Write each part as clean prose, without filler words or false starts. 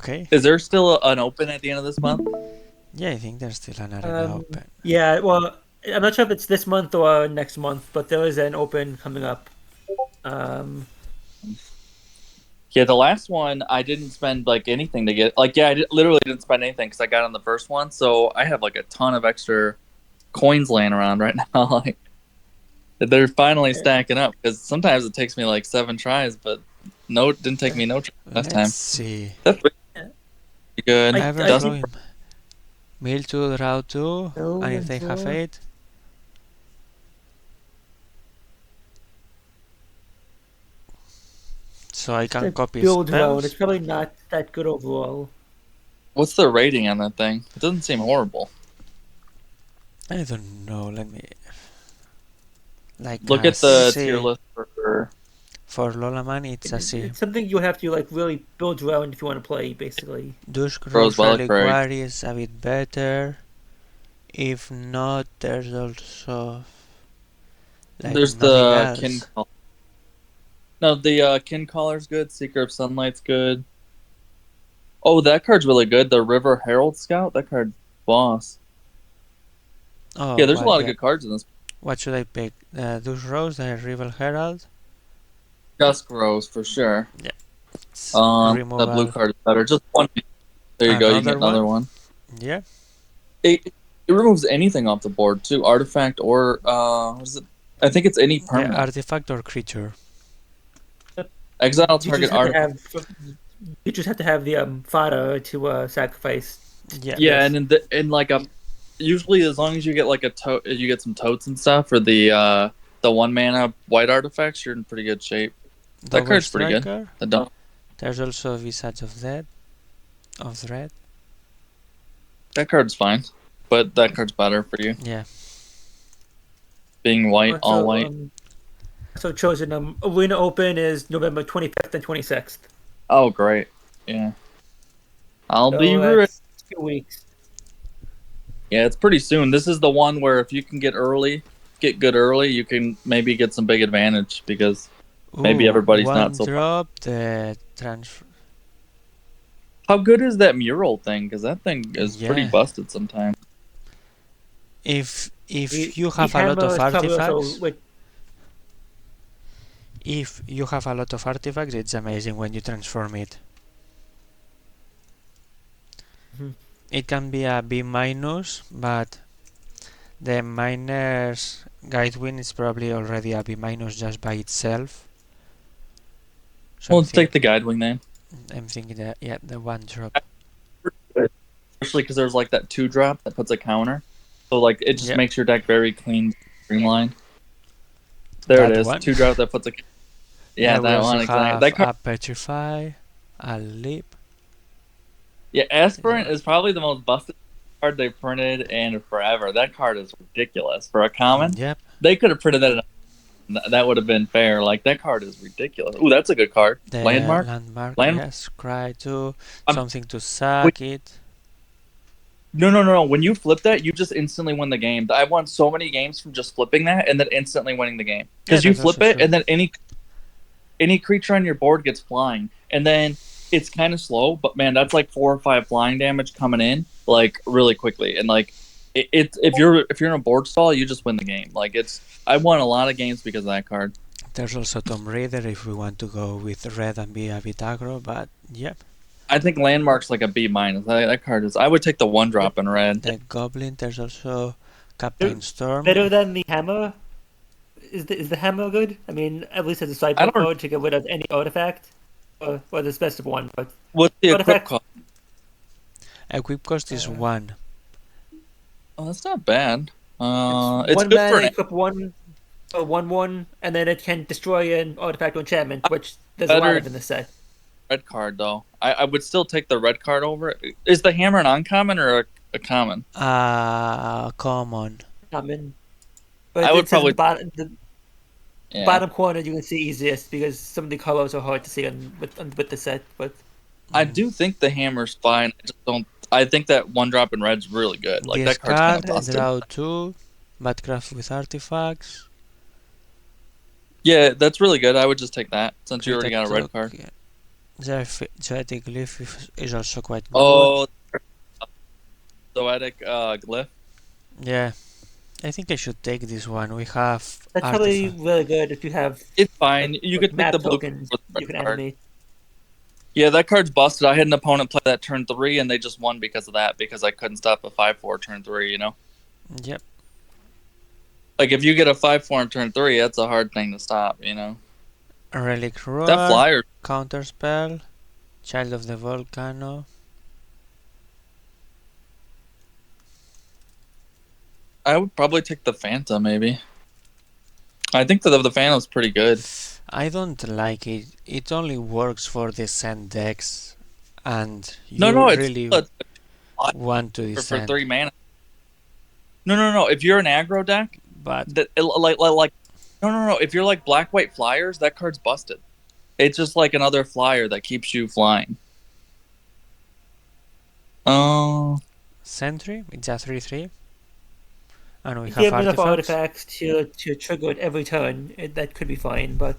Okay. Is there still an open at the end of this month? Yeah, I think there's still an arena open. Yeah, well, I'm not sure if it's this month or next month, but there is an open coming up. Yeah, the last one I didn't spend like anything to get. Like, yeah, literally didn't spend anything because I got on the first one, so I have like a ton of extra coins laying around right now. Like, they're finally stacking up because sometimes it takes me like 7 tries, but no, it didn't take me no tries last time. Let's see. That's pretty good. Everflowing. Mill 2, draw 2, and if they have 8. So I can copy build spells. road. It's probably not that good overall. What's the rating on that thing? It doesn't seem horrible. I don't know. Let me look at the tier list for Lolaman. It's a C. It's something you have to like really build around if you want to play, basically. Dusk Rose Reliquary is a bit better. If not, there's also like there's the Kin Caller. No, the Kin Caller's good. Seeker of Sunlight's good. Oh, that card's really good. The River Herald Scout. That card's boss. Oh, yeah, there's a lot of good cards in this. What should I pick? Dusk Rose, the River Herald? Dusk Rose for sure. Yeah. The blue card is better. Just one. There you go. You get another one. Yeah. It removes anything off the board too. Artifact or what is it? I think it's any permanent. Yeah, artifact or creature. Exile target artifact. You just have to have the fodder to sacrifice. Yeah. Yeah, and in like a usually as long as you get like you get some totes and stuff for the 1 mana white artifacts, you're in pretty good shape. That card's pretty good. There's also a Visage of Dread. That card's fine, but that card's better for you. Yeah. Being white, all white. So chosen Arena Open is November 25th and 26th. Oh, great. Yeah. I'll be ready. 2 weeks. Yeah, it's pretty soon. This is the one where if you can get good early, you can maybe get some big advantage because maybe everybody's not so. Drop the transfer. How good is that mural thing? Because that thing is pretty busted sometimes. If you have a lot of artifacts, it's amazing when you transform it. It can be a B-, but the Miner's Guidewin is probably already a B- just by itself. So well, let's take the Guidewing then. I'm thinking that, yeah, the 1 drop. Especially because there's like that 2 drop that puts a counter. So like it just makes your deck very clean, streamlined. There it is, 2 drop that puts a. Yeah, that one exactly. That card. A Petrify, a Leap. Yeah, Aspirant is probably the most busted card they've printed in forever. That card is ridiculous for a common. Yep. They could have printed that. That would have been fair. Like that card is ridiculous. Ooh, that's a good card. Landmark. Yes, Cry 2. Something to sack it. No. When you flip that, you just instantly win the game. I've won so many games from just flipping that and then instantly winning the game. Because you flip it and then any creature on your board gets flying, and then it's kind of slow, but man, that's like 4 or 5 flying damage coming in like really quickly, and like if you're in a board stall, you just win the game. Like I won a lot of games because of that card. There's also Tomb Raider if we want to go with red and be a bit aggro, but yep. I think Landmark's like a B-. That card is. I would take the 1 drop in red. The Goblin. There's also Captain Storm. Better than the Hammer. Is the Hammer good? I mean, at least as a sideboard card to get rid of any artifact. Or the best of 1. But what's the equip cost? Equip cost is 1. Oh, that's not bad. It's 1 good mana, for equip 1/1, and then it can destroy an artifact or enchantment, which there's a lot of in the set. Red card though. I would still take the red card over it. Is the Hammer an uncommon or a common? Common. Common. But I would probably bottom corner you can see easiest because some of the colors are hard to see with the set. But I do think the Hammer's fine. I just don't. I think that 1 drop in red's really good. Like that card's kind of busted. Draw 2, Batcraft with artifacts. Yeah, that's really good. I would just take that since you already got a red card. Zoetic Glyph is also quite good. Oh, Zoetic Glyph. Yeah, I think I should take this one. We have That's probably really good if you have. It's fine. You like could take map the blue tokens with the you red can card. animate. Yeah, that card's busted. I had an opponent play that turn 3, and they just won because of that, because I couldn't stop a 5/4 turn 3, you know? Yep. Like, if you get a 5/4 on turn 3, that's a hard thing to stop, you know? Relic Roar, That flyer. Counterspell, Child of the Volcano. I would probably take the Phantom, maybe. I think the Phantom's pretty good. I don't like it. It only works for descent decks, and No, you it's really want to for descend. 3 mana. No. If you're an aggro deck, But like no. If you're like black-white flyers, that card's busted. It's just like another flyer that keeps you flying. Oh. Sentry, it's a 3/3. And we If you have have enough artifacts. artifacts to trigger it every turn, that could be fine. But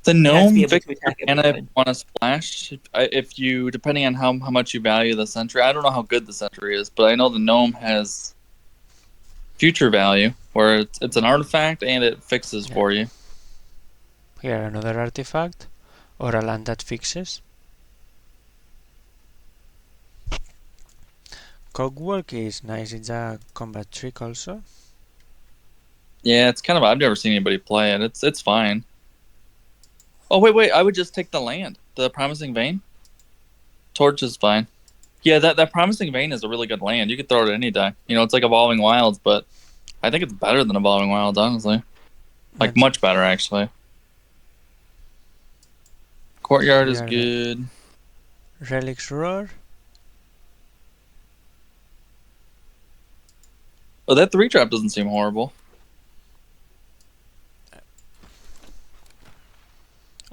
The it has to be gnome able to attack every mana if turn. you want to splash. If you, depending on how much you value the sentry, I don't know how good the sentry is, but I know the gnome has future value, where it's an artifact and it fixes for you. Here another artifact, or a land that fixes. Cogwork is nice. It's a combat trick also. Yeah, it's kind of. I've never seen anybody play it. It's fine. Oh wait! I would just take the land, the Promising Vein. Torch is fine. Yeah, that Promising Vein is a really good land. You could throw it at any deck. You know, it's like Evolving Wilds, but I think it's better than Evolving Wilds, honestly. Like much better, actually. Courtyard is good. Relic's Roar. Oh, that 3-drop doesn't seem horrible.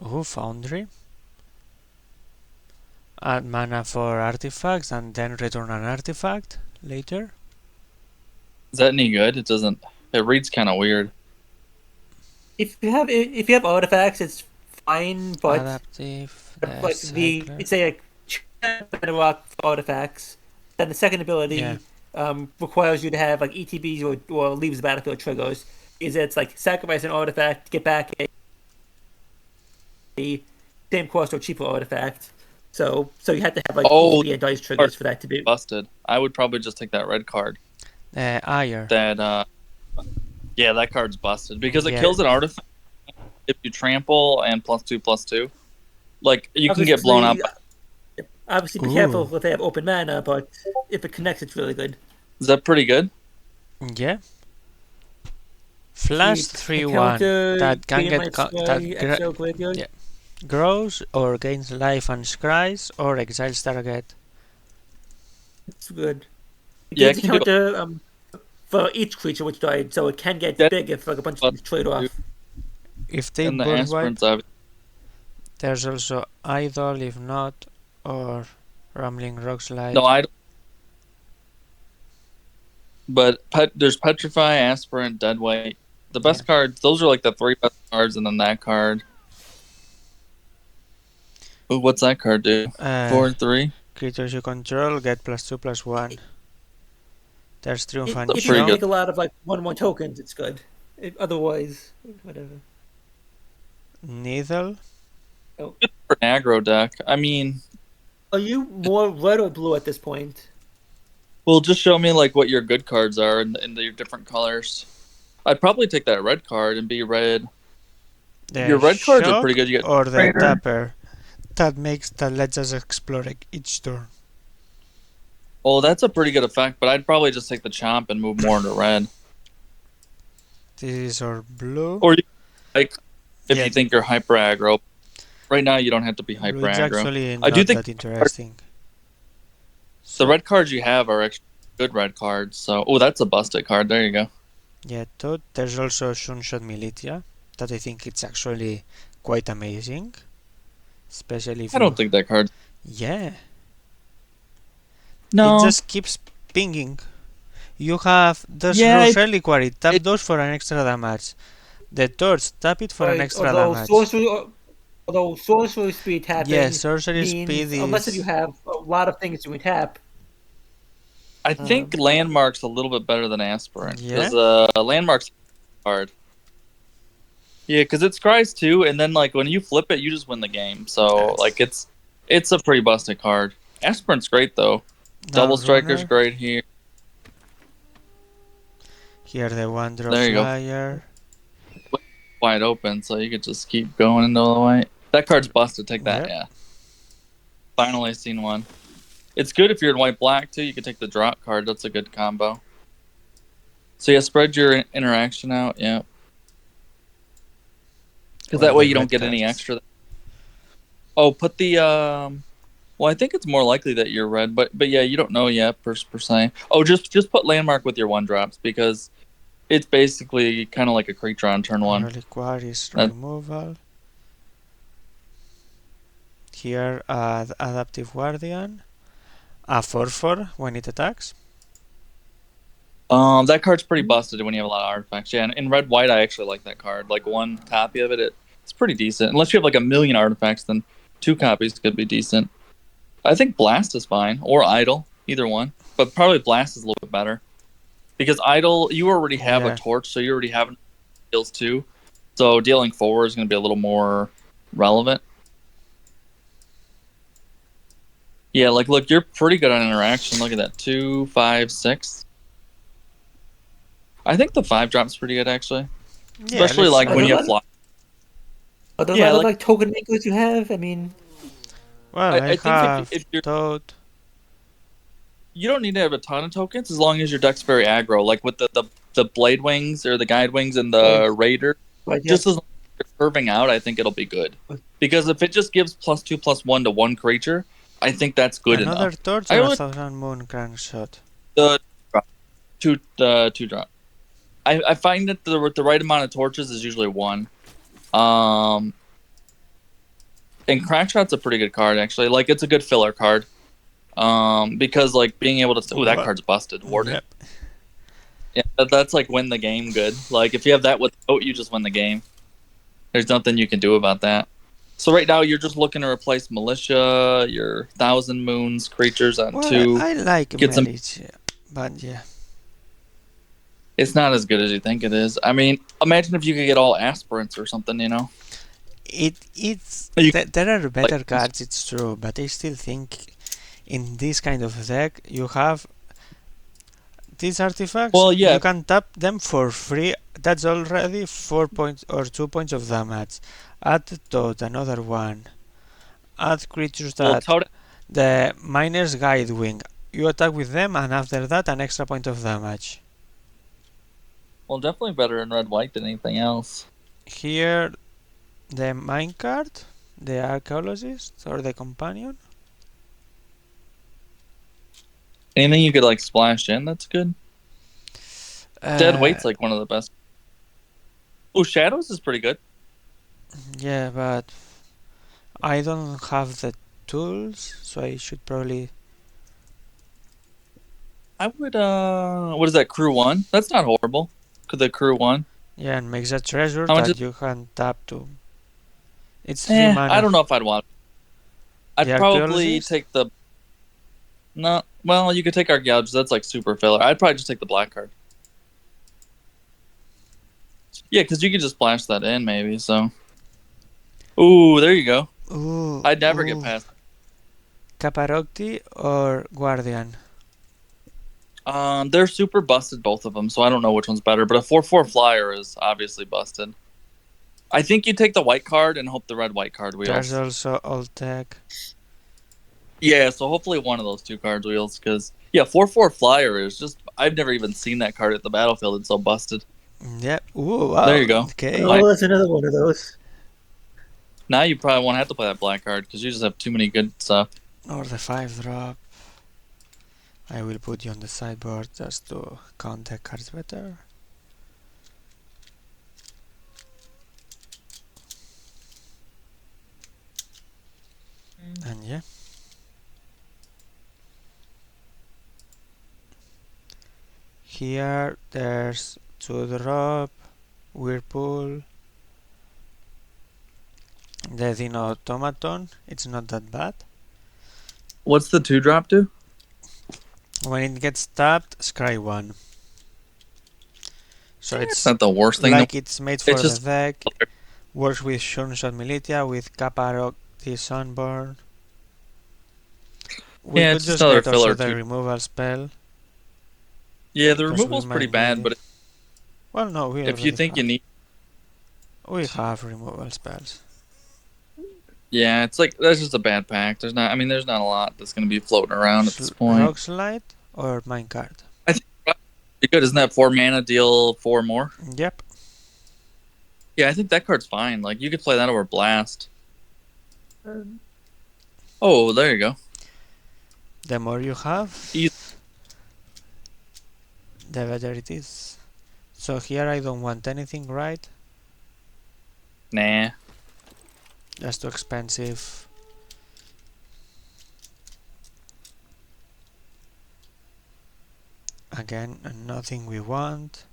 Ooh, Foundry. Add mana for artifacts and then return an artifact later. Is that any good? It doesn't. It reads kind of weird. If you have artifacts, it's fine. But Adaptive. like it's a rock artifacts. Then the second ability requires you to have like ETBs or leaves the battlefield triggers. It's like sacrifice an artifact, get back a same cost or cheaper artifact. So you have to have like ETB and dice triggers for that to be busted. I would probably just take that red card. Ire. That yeah, that card's busted because it kills an artifact if you trample and +2/+2. Like you can get blown up. Obviously, be careful if they have open mana, but if it connects, it's really good. Is that pretty good? Yeah. Flash 3/1 that can get grows or gains life and scries or exiles target. It's good. It Yeah, gains a counter for each creature which died, so it can get big if like a bunch of things trade off. If they board wipe, there's also Idol if not, or Rambling Rockslide. No, I don't. But there's Petrify, Aspirant, Deadweight. The best cards, those are like the 3 best cards, and then that card. Ooh, what's that card do? 4/3? Creatures you control get +2/+1. There's Triumph and if you don't make a lot of like 1/1 tokens, it's good. Otherwise, whatever. Needle. Oh. Good for an aggro deck. I mean, are you more red or blue at this point? Well, just show me like what your good cards are in your different colors. I'd probably take that red card and be red. Your red cards are pretty good. You get or the tapper that lets us explore each turn. Oh, that's a pretty good effect, but I'd probably just take the chomp and move more into red. This is our blue. Or like if you think you're hyper aggro. Right now, you don't have to be hyper aggro. Actually I do think that interesting. The red cards you have are actually good red cards. So, that's a busted card. There you go. Yeah, there's also Sunshot Militia that I think it's actually quite amazing. Especially if I don't think that card. Yeah. No. It just keeps pinging. You have the Reliquary, tap those for an extra damage. The Torch, tap it for an extra damage. Although sorcery speed Yeah, tapping sorcery speed means, unless if you is... have a lot of things to tap, I think Landmark's a little bit better than Aspirant. Yeah? Because Landmark's hard. Yeah, because it scries too, and then like when you flip it, you just win the game. So That's like it's a pretty busted card. Aspirant's great though. Double Striker's Downrunner. great here. Here the one drop There you go. flyer. Wide open, so you could just keep going into the white. That card's busted. Take that. Yep. Yeah. Finally seen one. It's good if you're in white black too. You could take the drop card. That's a good combo. So yeah, spread your interaction out. Yeah. Because Or that way the you don't red get any cards. extra. Oh, put the Well, I think it's more likely that you're red, but yeah, you don't know yet per se. Oh, just put Landmark with your one drops because it's basically kind of like a creature on turn one. Reliquaries That- removal. Here, Adaptive Guardian. A 4/4 when it attacks. That card's pretty busted when you have a lot of artifacts. Yeah, and in red white, I actually like that card. Like one copy of it's pretty decent. Unless you have like a million artifacts, then 2 copies could be decent. I think Blast is fine or Idle, either one. But probably Blast is a little bit better because Idle you already have Yeah. a torch, so you already have deals too. So dealing 4 is going to be a little more relevant. Yeah, like look, you're pretty good on interaction. Look at that, 2, 5, 6. I think the 5 drop's pretty good actually, Yeah, especially let's like try when it. you have fly. are there a Yeah, lot of like- token makers you have? I mean, Well, I I think have if you're Toad. you don't need to have a ton of tokens as long as your deck's very aggro, like with the Blade Wings or the Guide Wings and the Raider. right, Just as long as you're curving out, I think it'll be good. Because if it just gives +2/+1 to one creature, I think that's good Another enough. torch I or a would- Thousand Moon Crankshot. The two drop. I find that the right amount of torches is usually 1. And Crackshot's a pretty good card actually. Like it's a good filler card. Because like being able to that card's busted. Warden. Yep. Yeah, that's like win the game good. Like if you have that with you just win the game. There's nothing you can do about that. So right now you're just looking to replace Militia, your Thousand Moons creatures on Well, 2. I like Get some- Militia, but yeah. It's not as good as you think it is. I mean, imagine if you could get all aspirants or something, you know? It's You- there are better like- cards, it's true, but I still think in this kind of deck you have these artifacts. Well, yeah. You can tap them for free. That's already 4 points or 2 points of damage. Add Toad, another one. Add creatures Well, that the Miner's Guide Wing. You attack with them, and after that, an extra point of damage. well, definitely better in red white than anything else. Here, the minecart, the archaeologist, or the companion. Anything you could like splash in, that's good. Dead Uh, weight's like one of the best. Oh, Shadows is pretty good. Yeah, but I don't have the tools, so I should probably... I would what is that, crew 1? That's not horrible. Could the crew 1? Yeah, and makes a treasure How much that is- you can tap to. It's 3 mana. I don't know if I'd want. I'd The probably Archaeologist? take the. No, well, you could take Archaeologist. That's like super filler. I'd probably just take the black card. Yeah, because you could just splash that in, maybe. So. Ooh, there you go. Ooh, I'd never get ooh. past. Caparocti or Guardian? They're super busted, both of them. So I don't know which one's better. But a 4/4 flyer is obviously busted. I think you take the white card and hope the red white card wheels. There's also Old Tech. Yeah, so hopefully one of those 2 cards wheels, because yeah, 4/4 flyer is just I've never even seen that card at the battlefield. It's so busted. Yep. Ooh, wow. There you go. Okay. oh, that's another one of those. Now you probably won't have to play that black card because you just have too many good stuff. Or the 5-drop. I will put you on the sideboard just to count the cards better. And yeah. Here there's 2-drop, Whirlpool, The Dino Automaton, it's not that bad. What's the 2-drop do? When it gets tapped, scry 1. So It's not the worst thing. like it's made for it's the just deck. Works with Shunshot Militia, with Kaparokti Sunburn. We yeah, could it's just another get also filler the too. removal spell. Yeah, the because we removal's pretty might bad, need but it. Well, no, we if you already think have. you need, We have removal spells. yeah, it's like that's just a bad pack. There's not a lot that's going to be floating around at this point. Rock Slide or Minecart? I think pretty good. Isn't that 4 mana deal 4 more? Yep. Yeah, I think that card's fine. Like you could play that over Blast. Oh, there you go. The more you have, Easy. the better it is. So here I don't want anything, right? Nah. That's too expensive. Again, nothing we want.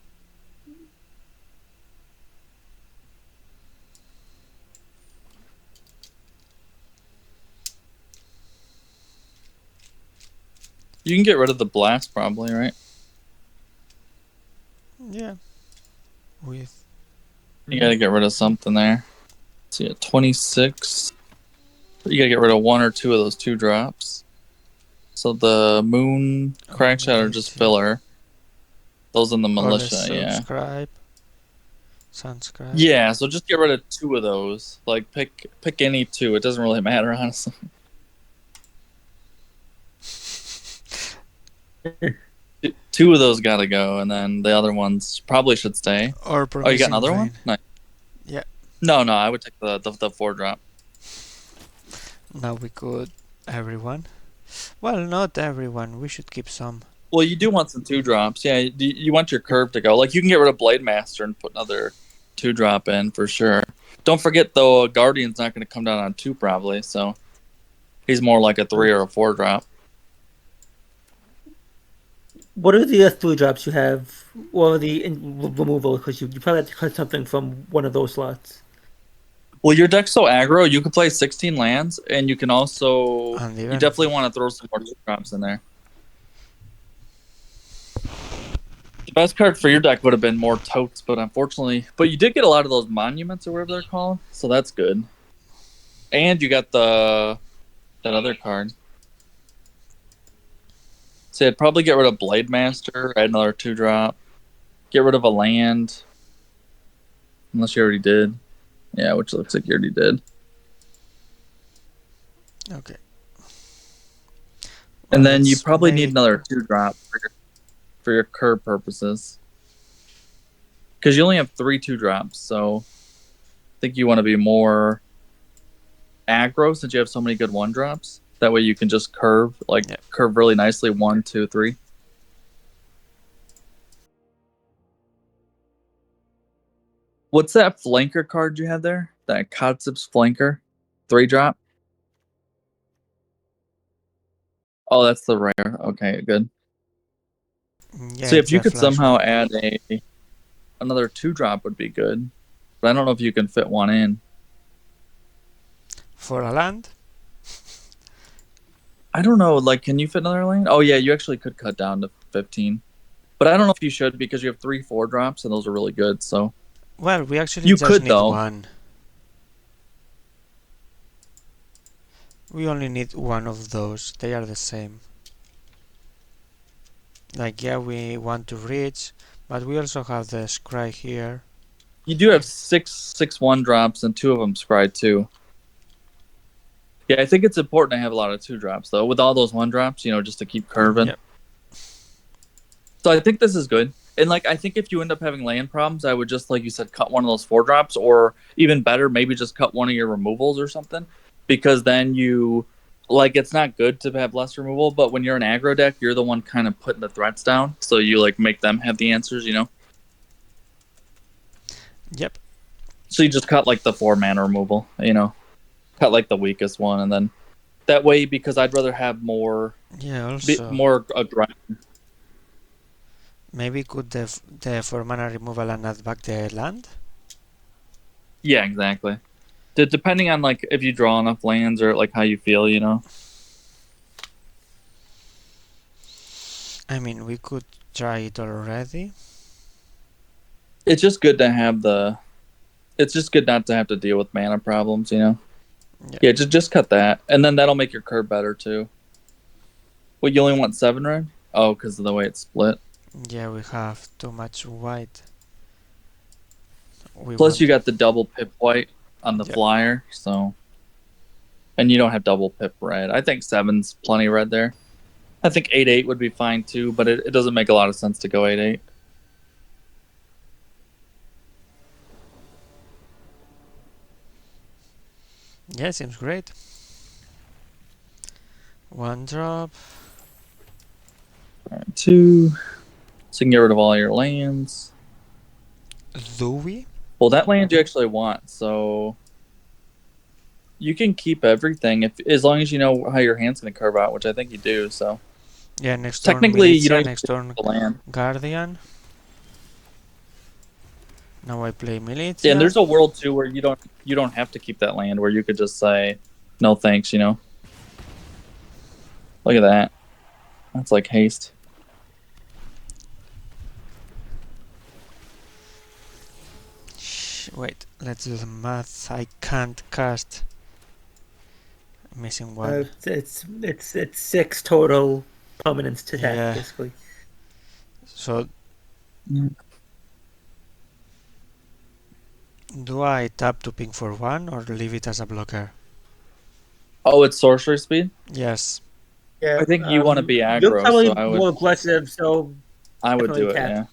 You can get rid of the Blast probably, right? Yeah. With You got to get rid of something there. Let's see, at 26. You got to get rid of 1 or 2 of those 2-drops. So the Moon, Crackshot are just filler. Those in the Militia, yeah. Sunscribe. Yeah, so just get rid of 2 of those. Like pick any 2. It doesn't really matter, honestly. Two of those gotta go, and then the other ones probably should stay. Or oh, you got another Rain. one? Nice. Yeah. No, I would take the 4-drop. Now we could everyone. Well, not everyone. We should keep some. Well, you do want some 2-drops. Yeah, you want your curve to go. Like you can get rid of Blade Master and put another 2-drop in for sure. Don't forget though, Guardian's not going to come down on 2 probably, so he's more like a 3 or a 4-drop. What are the 3-drops you have, or the removal? Because you probably have to cut something from one of those slots. Well, your deck's so aggro, you can play 16 lands, and you can also... You definitely want to throw some more 2-drops in there. The best card for your deck would have been more totes, but unfortunately... But you did get a lot of those monuments or whatever they're called, so that's good. And you got that other card. So I'd probably get rid of Blade Master, add another 2-drop. Get rid of a land. Unless you already did. Yeah, which looks like you already did. Okay. And then you probably need another 2-drop for your curve purposes. Because you only have 3 2-drops, so I think you want to be more aggro since you have so many good 1-drops. That way you can just curve really nicely. 1, 2, 3. What's that flanker card you had there? That Kotzip's flanker? 3-drop? Oh, that's the rare. Okay, good. Yeah, so if you could somehow add another 2-drop would be good. But I don't know if you can fit one in. For a land? I don't know, like, can you fit another lane? Oh, yeah, you actually could cut down to 15. But I don't know if you should because you have 3 4-drops, and those are really good, so... Well, we actually just need one. We only need one of those. They are the same. Like, yeah, we want to reach, but we also have the scry here. You do have 6 1-drops, and 2 of them scry, too. Yeah, I think it's important to have a lot of 2-drops, though. With all those 1-drops, just to keep curving. Yep. So I think this is good. And, like, I think if you end up having land problems, I would just, like you said, cut one of those 4-drops. Or, even better, maybe just cut one of your removals or something. Because then you... Like, it's not good to have less removal, but when you're an aggro deck, you're the one kind of putting the threats down. So you, like, make them have the answers, Yep. So you just cut, like, the 4-mana removal, Cut like the weakest one, and then that way, because I'd rather have more. Yeah, also more aggressive. Maybe could the 4-mana removal and add back the land. Yeah, exactly. Depending on like if you draw enough lands or like how you feel, you know. I mean, we could try it already. It's just good to have the. It's just good not to have to deal with mana problems, you know. Yeah, just cut that, and then that'll make your curve better too. Well, you only want 7 red? Oh, because of the way it's split. Yeah, we have too much white. Plus, you got the double pip white on the flyer, so. And you don't have double pip red. I think 7's plenty red there. I think 8/8 would be fine too, but it doesn't make a lot of sense to go 8/8. Yeah, seems great. 1 drop. 2. So you can get rid of all your lands. Do we? Well, that land you actually want, so you can keep everything as long as you know how your hand's going to curve out, which I think you do. So yeah, next technically turn, you don't next turn the land. Guardian. Now I play Militia. Yeah, and there's a world too where you don't have to keep that land, where you could just say no thanks, you know. Look at that. That's like haste. Wait, let's do the math. I can't cast. Missing one. It's 6 total permanents to attack, basically. So, do I tap to ping for 1 or leave it as a blocker? Oh, it's sorcery speed? Yes. Yeah, I think you want to be aggro. You're probably so I would, more aggressive, so I would do it, tap. yeah.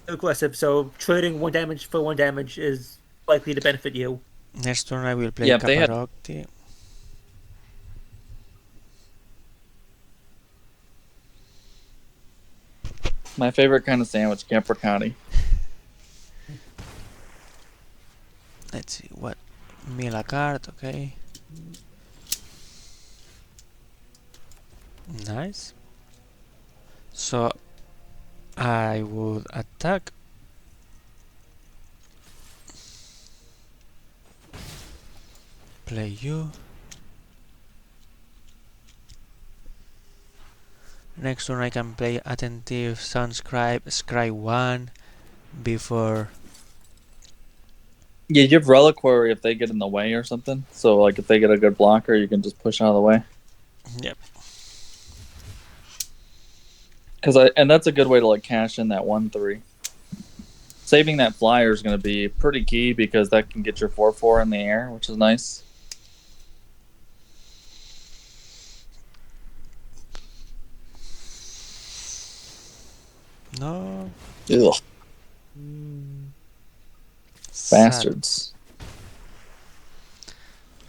Aggressive, so trading 1 damage for 1 damage is likely to benefit you. Next turn I will play Caparocti. My favorite kind of sandwich, Capricotti. Let's see, what? Mill a card, okay. Nice. So, I would attack. Play you. Next turn I can play Attentive Sunscribe, Scry 1 before. Yeah, you have Reliquary if they get in the way or something. So, like, if they get a good blocker, you can just push out of the way. Yep. And that's a good way to, like, cash in that 1/3. Saving that flyer is going to be pretty key because that can get your 4/4 in the air, which is nice. No. Ugh. Bastards.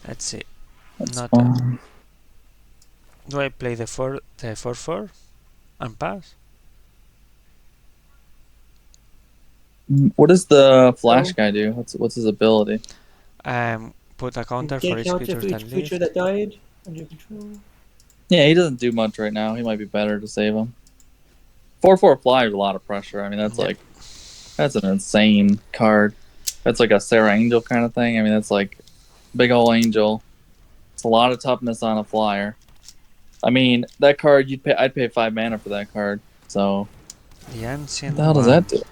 Let's see. That's do I play the 4/4 and pass? What does the flash guy do? What's his ability? Put a counter for each creature that died under control. Yeah, he doesn't do much right now. He might be better to save him. 4/4 fly is a lot of pressure. I mean, that's an insane card. That's like a Sarah Angel kind of thing. I mean, that's like big ol' angel. It's a lot of toughness on a flyer. I mean, that card I'd pay 5 mana for that card. So the ancient. What the hell does that do?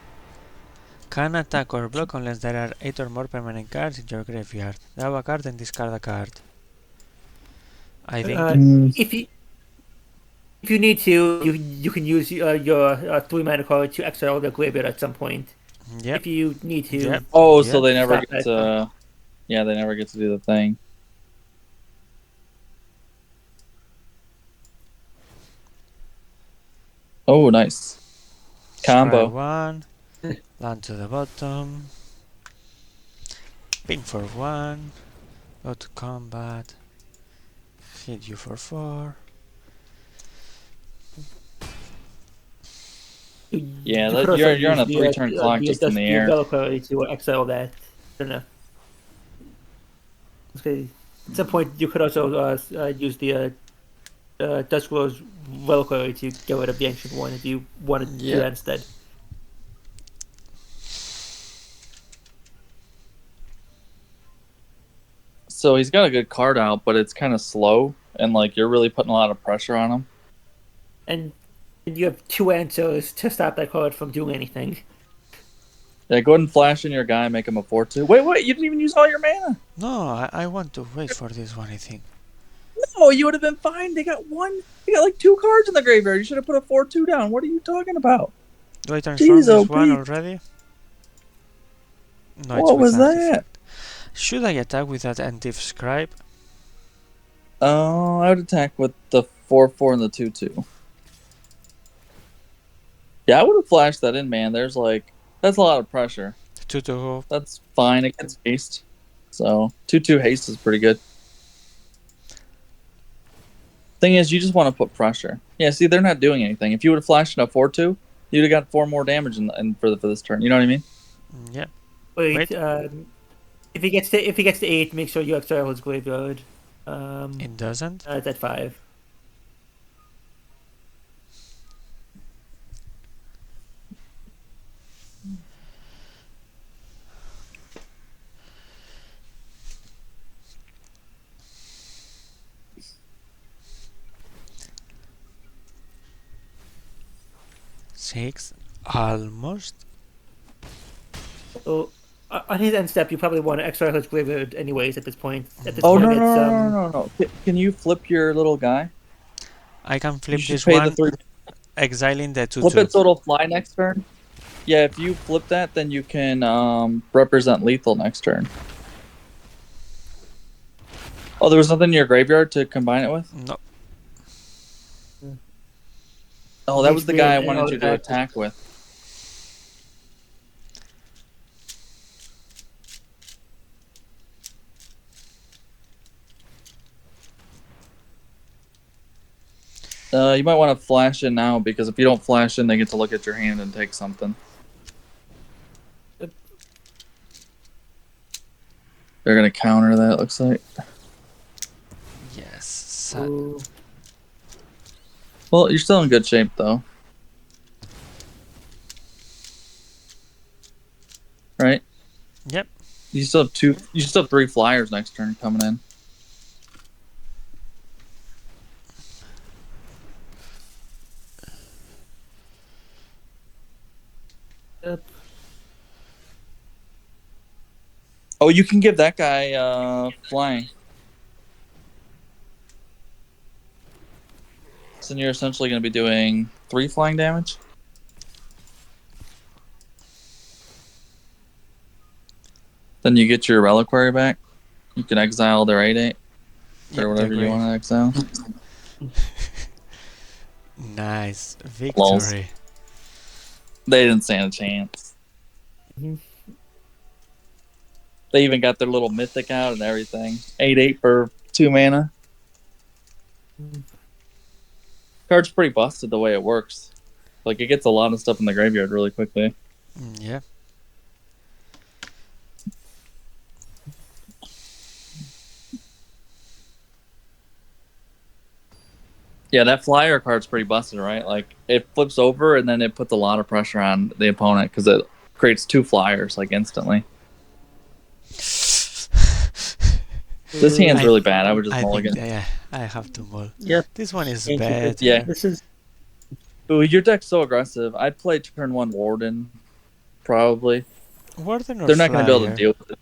Can attack or block unless there are 8 or more permanent cards in your graveyard. Draw a card and discard a card. I think if you need to, you can use your 3 mana card to exile the graveyard at some point. Yep. If you need to. Yep. Oh, so they never get to. Yeah, they never get to do the thing. Oh, nice. Combo. Scry 1. Land to the bottom. Ping for 1. Go to combat. Hit you for 4. Yeah, you're on a 3-turn clock just in the air. To exile that. I don't know. Okay. At some point, you could also use the Duskglow's Reliquary to get rid of the Ancient One if you wanted to do that instead. So he's got a good card out, but it's kind of slow, and like you're really putting a lot of pressure on him. And you have 2 answers to stop that card from doing anything. Yeah, go ahead and flash in your guy, make him a 4/2. Wait, you didn't even use all your mana. No, I want to wait for this one, I think. No, you would have been fine. They got like 2 cards in the graveyard. You should have put a 4/2 down. What are you talking about? Do I transform Jeez, this OP. one already? No, it's What with was that? artifact. Should I attack with that anti-scribe? Oh, I would attack with the 4/4 and the 2/2. Yeah, I would have flashed that in, man. That's a lot of pressure. 2-2. That's fine against haste. So 2/2 haste is pretty good. Thing is, you just want to put pressure. Yeah, see, they're not doing anything. If you would have flashed in a 4/2, you'd have got 4 more damage for this turn. You know what I mean? Yeah. Wait. If he gets to 8, make sure you exile his graveyard. It doesn't. It's at 5. Six, almost. So on his end step, you probably want to exile his graveyard anyways. At this point, Oh point, no! Can you flip your little guy? I can flip You should this pay one, the 3. exiling the 2-2. Flip it so it'll fly next turn. Yeah, if you flip that, then you can represent lethal next turn. Oh, there was nothing in your graveyard to combine it with? No. Oh, that was the guy I wanted you to attack with. You might want to flash in now, because if you don't flash in, they get to look at your hand and take something. Yep. They're going to counter that, it looks like. Yes. Sad. Ooh. Well, you're still in good shape, though. Right? Yep. You still have 2. You still have 3 flyers next turn coming in. Yep. Oh, you can give that guy flying. So then you're essentially going to be doing 3 flying damage. Then you get your reliquary back. You can exile their 8/8 or whatever you want to exile. Nice victory. Lols. They didn't stand a chance. Mm-hmm. They even got their little mythic out and everything. 8/8 for 2 mana. Card's pretty busted the way it works. Like, it gets a lot of stuff in the graveyard really quickly. Yeah. Yeah, that flyer card's pretty busted, right? Like, it flips over and then it puts a lot of pressure on the opponent because it creates 2 flyers, like, instantly. This hand's really bad. I would just mulligan. Yeah, I have to mull. Yeah. This one is Thank you. bad. Yeah. This is Ooh, your deck's so aggressive. I'd play turn 1 Warden, probably. Warden or They're not going to be able to Flyer? deal with it.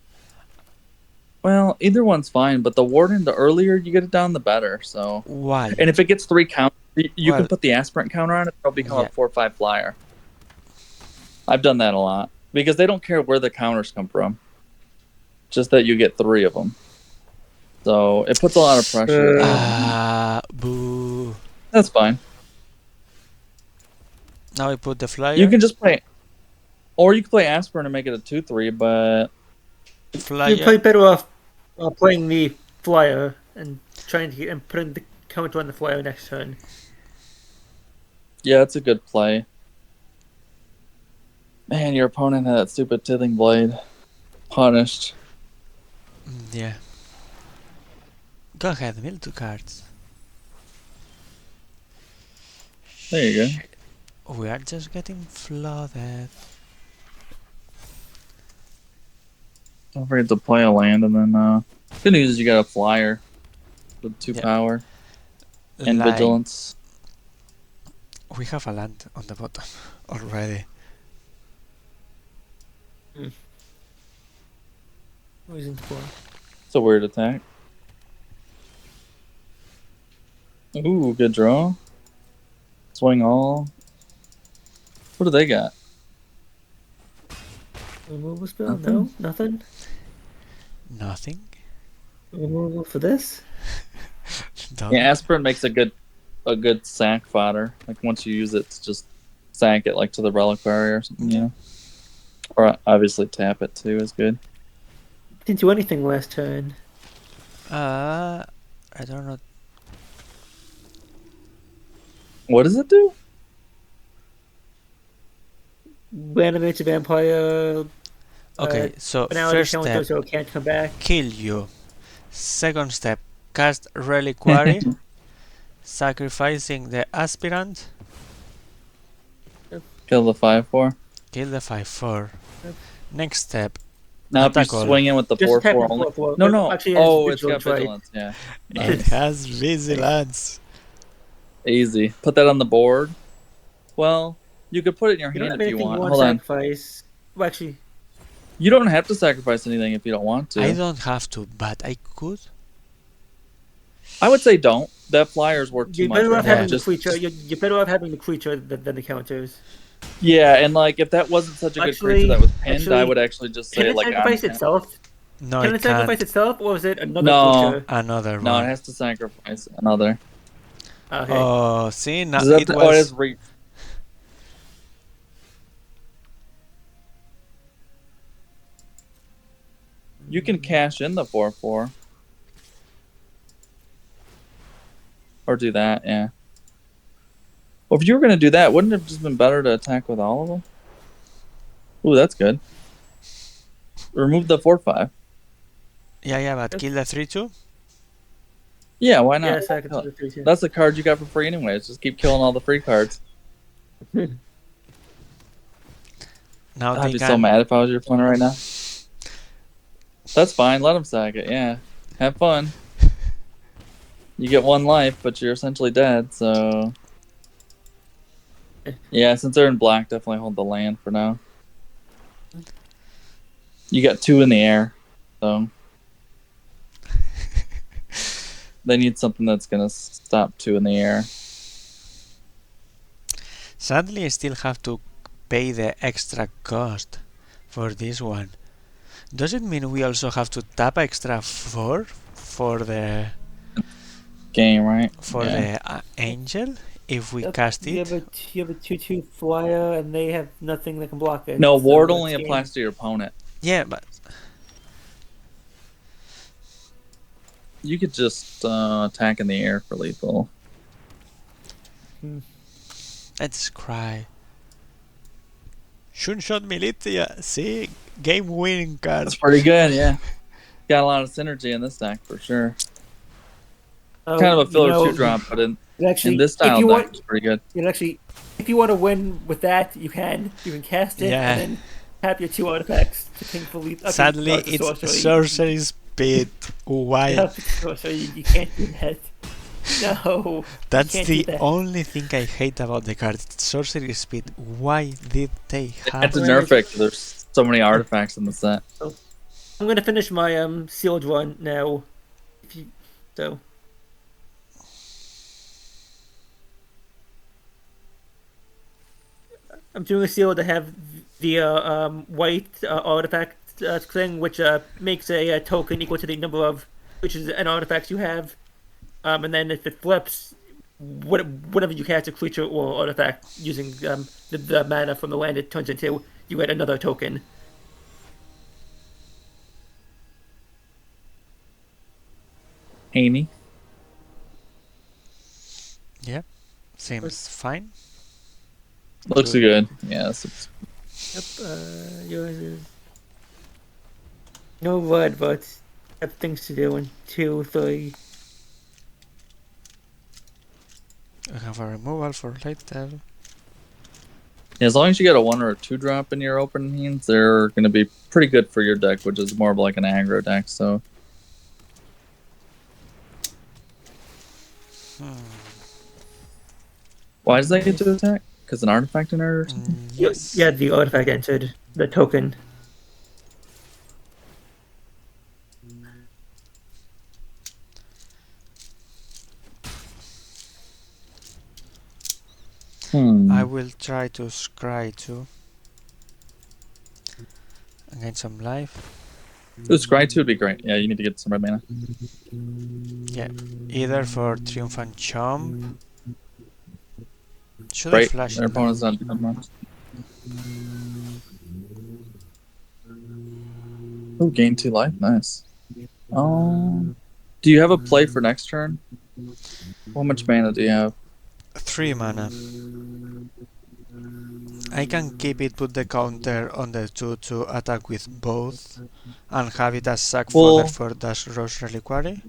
Well, either one's fine, but the Warden, the earlier you get it down, the better. So, Why? and if it gets 3 counters, you Well, can put the Aspirant counter on it. It'll become yeah. a 4/5 flyer. I've done that a lot because they don't care where the counters come from, just that you get 3 of them. So it puts a lot of pressure. Boo. That's fine. Now I put the flyer. You can just play, or you can play Aspirant and make it a 2/3. But flyer. you're probably better off playing the flyer and trying to and putting the counter on the flyer next turn. yeah, it's a good play. Man, your opponent had that stupid Tithing Blade. Punished. Yeah. Go ahead, mill 2 cards. There you go. Shit. We are just getting flooded. Don't forget to play a land and then Good news is you got a flyer with 2 power and Like, vigilance. we have a land on the bottom already. Reason for. It's a weird attack. Ooh, good draw. Swing all. What do they got? Removal spell? No, nothing. Nothing. Removal for this? Yeah, aspirin makes a good sack fodder. Like once you use it, to just sack it like to the reliquary or something, you know. Or obviously tap it too is good. Didn't do anything last turn. I don't know. What does it do? Reanimates a vampire. Okay, so Finality first counter, step, so it can't come back. kill you. Second step, cast reliquary, sacrificing the aspirant, Kill the 5/4. kill the 5/4. Next step, Now if you attack all. swing in with the Just 4/4 attack with only. 4/4. No. Actually, Oh, it's got vigilance, right? vigilance. Yeah. It Nice. has vigilance. Easy. Put that on the board. Well, you could put it in your You don't hand have if you anything want. you want to Hold on. sacrifice. Well, actually, You don't have to sacrifice anything if you don't want to. I don't have to, but I could. I would say don't. That flyer's worth too you're much. better Right off now. having the Just, creature. You're better off having the creature than the counters. yeah, and like if that wasn't such a good creature that was pinned, I would actually just say Can it like sacrifice itself? No, Can it it sacrifice can't. itself, or is it another No. creature? Another No, it one. has to sacrifice another. Okay. Oh, see, now Does that, it it was. has reach. You can cash in the 4/4. Or do that, yeah. Well, if you were going to do that, wouldn't it have just been better to attack with all of them? Ooh, that's good. Remove the 4/5. Yeah, but kill the 3/2. Yeah, why not? Yeah, second to the 3/2. That's a card you got for free anyways. Just keep killing all the free cards. Now I'd they be can. so mad if I was your opponent right now. That's fine. Let them sack it. Yeah. Have fun. You get 1 life, but you're essentially dead, so... Yeah, since they're in black, definitely hold the land for now. You got 2 in the air, so... They need something that's gonna stop 2 in the air. Sadly, I still have to pay the extra cost for this one. Does it mean we also have to tap extra 4 for the Game, right? the angel if we cast You it? have a 2/2 flyer, and they have nothing that can block it. No, so ward it's only game. applies to your opponent. Yeah, but You could just attack in the air for lethal. let's cry. Shot Militia, see? Game winning card. That's pretty good, yeah. Got a lot of synergy in this deck for sure. Kind of a filler 2-drop, but in this style deck, it's pretty good. If you want to win with that, you can cast it and then tap your 2 artifacts to ping for lethal. Sadly, it's sorcery speed. Why? So you can't do that. No. That's the only thing I hate about the card. It's sorcery speed. Why did they I have had to nerf it because there's so many artifacts in the set. I'm gonna finish my sealed run now. I'm doing a seal to have the white artifact thing, which makes a token equal to the number of an artifacts you have. And then if it flips, whatever you cast a creature or artifact using the mana from the land it turns into, you get another token. Amy? Yeah, seems fine. Looks good. Yes. Yours is no red, but have things to do in 2, 3. I have a removal for later. Yeah, as long as you get a 1 or a 2-drop in your open hands, they're going to be pretty good for your deck, which is more of like an aggro deck. So Why does that get to attack? Because an artifact in her or something? Yes. Yeah, the artifact entered the token. I will try to scry too. And gain some life. Ooh, Scry 2 would be great. Yeah, you need to get some red mana. Yeah. Either for Triumphant Chomp. Should I Right? flash Their it now? opponent's not doing much. Oh, gain 2 life. Nice. Do you have a play for next turn? How much mana do you have? 3 mana. I can keep it, put the counter on the 2 to attack with both, and have it as sack fodder for Dash Rose Reliquary.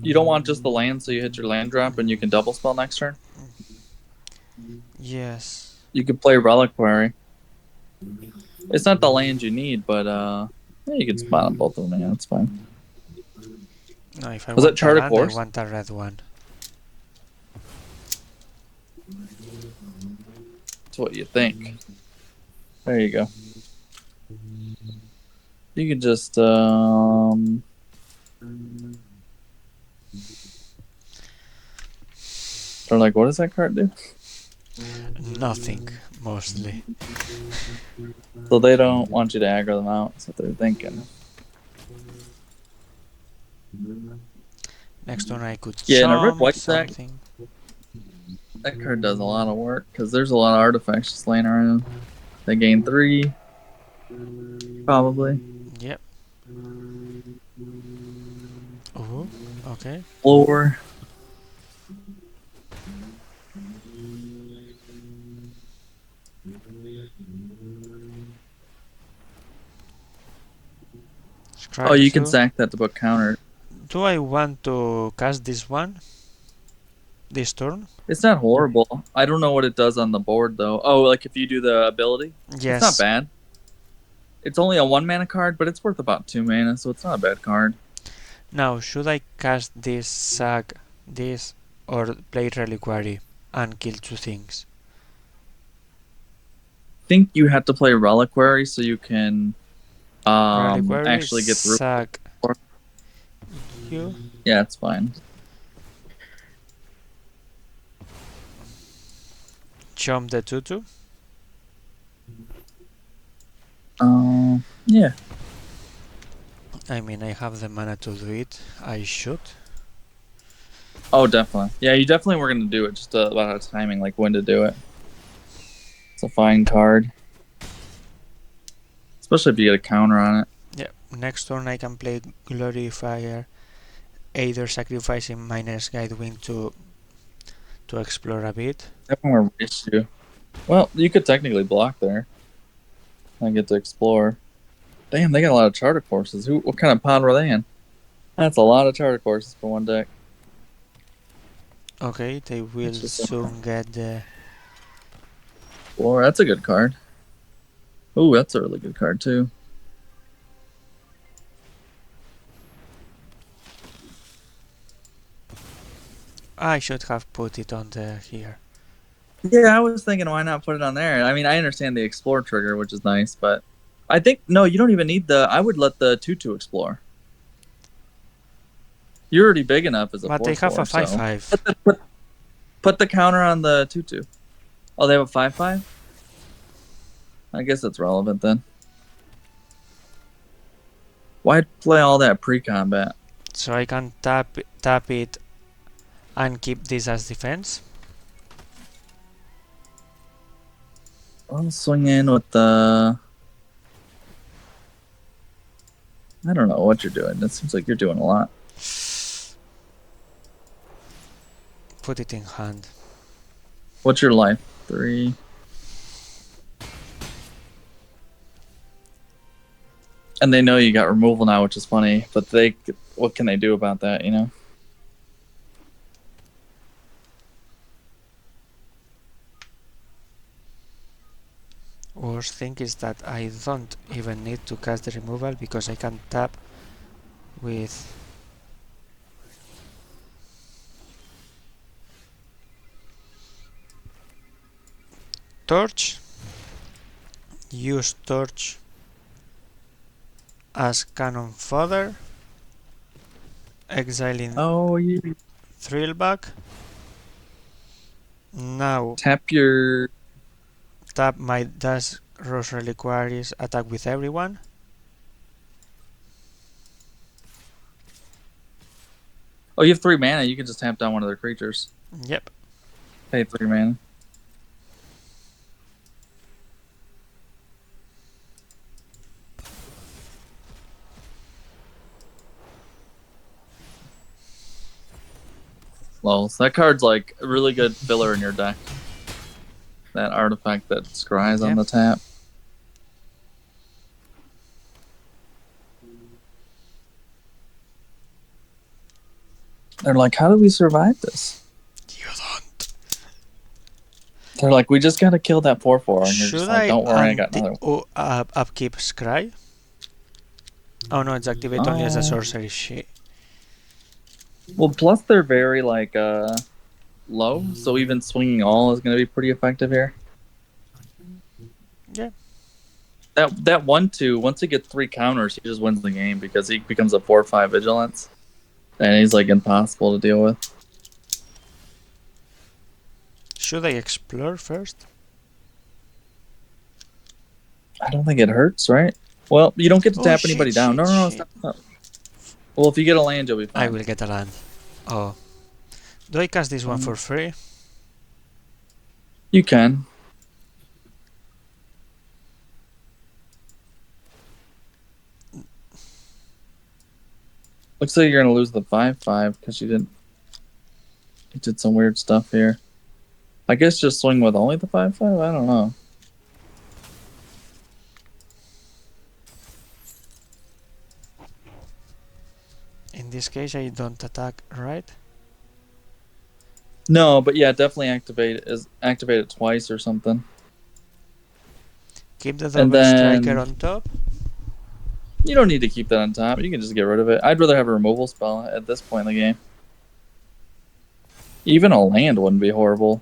You don't want just the land, so you hit your land drop and you can double spell next turn? Yes. You could play Reliquary. It's not the land you need, but yeah, you can spot on both of them. Yeah, that's fine. No, if I Was that want a Chart of land, I Course? want a red one. That's what you think. There you go. You could just or like, what does that card do? Nothing, mostly. So they don't want you to aggro them out. That's what they're thinking. Next one I could Yeah, in a red chomp white deck, something. that card does a lot of work because there's a lot of artifacts just laying around. They gain 3, probably. Yep. Oh, okay. 4. Oh, you can sack that to put counter. Do I want to cast this one? This turn? It's not horrible. I don't know what it does on the board though. Oh, like if you do the ability? Yes. It's not bad. It's only a 1 mana card, but it's worth about 2 mana, so it's not a bad card. Now, should I cast this, sack this, or play Reliquary and kill 2 things? I think you have to play Reliquary so you can Reliquary, actually get through. sack you. Yeah, it's fine. Chomp the 2/2. Yeah. I mean, I have the mana to do it. I should. Oh, definitely. Yeah, you definitely were going to do it. Just about timing, like when to do it. It's a fine card. Especially if you get a counter on it. Yeah, next turn I can play Glorifier, either sacrificing Miner's Guidewing to explore a bit. Definitely race you. Well, you could technically block there. I get to explore. Damn, they got a lot of charter courses. What kind of pod were they in? That's a lot of charter courses for one deck. Okay, they will soon get the... Or that's a good card. Ooh, that's a really good card too. I should have put it on the here. Yeah, I was thinking, why not put it on there? I mean, I understand the explore trigger, which is nice, but I think no, you don't even need the. I would let the 2/2 explore. You're already big enough as a. But they have a 5/5. So. Put the counter on the 2/2. Oh, they have a 5/5. I guess that's relevant then. Why play all that pre-combat? So I can tap it and keep this as defense. I'll swing in with the... I don't know what you're doing. It seems like you're doing a lot. Put it in hand. What's your life? 3. And they know you got removal now, which is funny. But what can they do about that, you know? Worst thing is that I don't even need to cast the removal because I can tap with torch. Use torch as cannon fodder. Exiling Thrillback. Now tap your... tap my dash Rose Reliquaries, attack with everyone. Oh, you have 3 mana. You can just tap down one of their creatures. Yep. Pay 3 mana. Well, so that card's like a really good filler in your deck. That artifact that scries on the tap. They're like, how do we survive this? You don't. They're like, we just gotta kill that 4/4, and you're Should just like, don't worry, I got another one. Upkeep Scry? Oh no, it's activate only as a sorcery. Shit. Well, plus they're very like low, so even swinging all is gonna be pretty effective here. Yeah. That 1/2, once he gets 3 counters, he just wins the game because he becomes a 4/5 vigilance, and he's like impossible to deal with. Should I explore first? I don't think it hurts, right? Well, you don't get to tap anybody down. No, stop. Well, if you get a land, you'll be fine. I will get a land. Oh. Do I cast this one for free? You can. Looks like you're gonna lose the 5/5 because you did some weird stuff here. I guess just swing with only the 5/5. I don't know. In this case, I don't attack, right? No, but yeah, definitely activate it twice or something. Keep the double striker on top. You don't need to keep that on top. You can just get rid of it. I'd rather have a removal spell at this point in the game. Even a land wouldn't be horrible.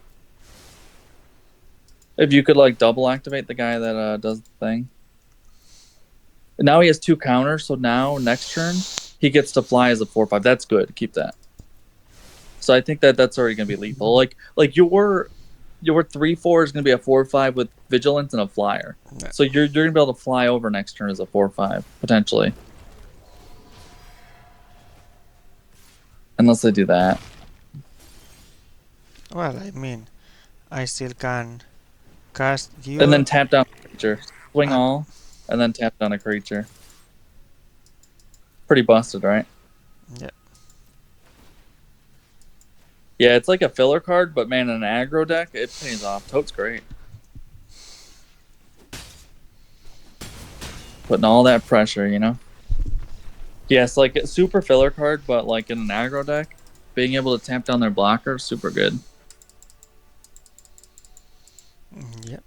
If you could like double activate the guy that does the thing. And now he has 2 counters, so now next turn he gets to fly as a 4/5. That's good. Keep that. So I think that's already gonna be lethal. Like your 3/4 is gonna be a 4/5 with vigilance and a flyer. So you're gonna be able to fly over next turn as a 4/5 potentially, unless they do that. Well, I mean, I still can cast you. And then tap down a creature, swing all, and then tap down a creature. Pretty busted, right? Yeah. Yeah, it's like a filler card, but man, in an aggro deck, it pays off. Tote's great. Putting all that pressure, you know? Yes, like a super filler card, but like in an aggro deck, being able to tap down their blocker, super good. Yep.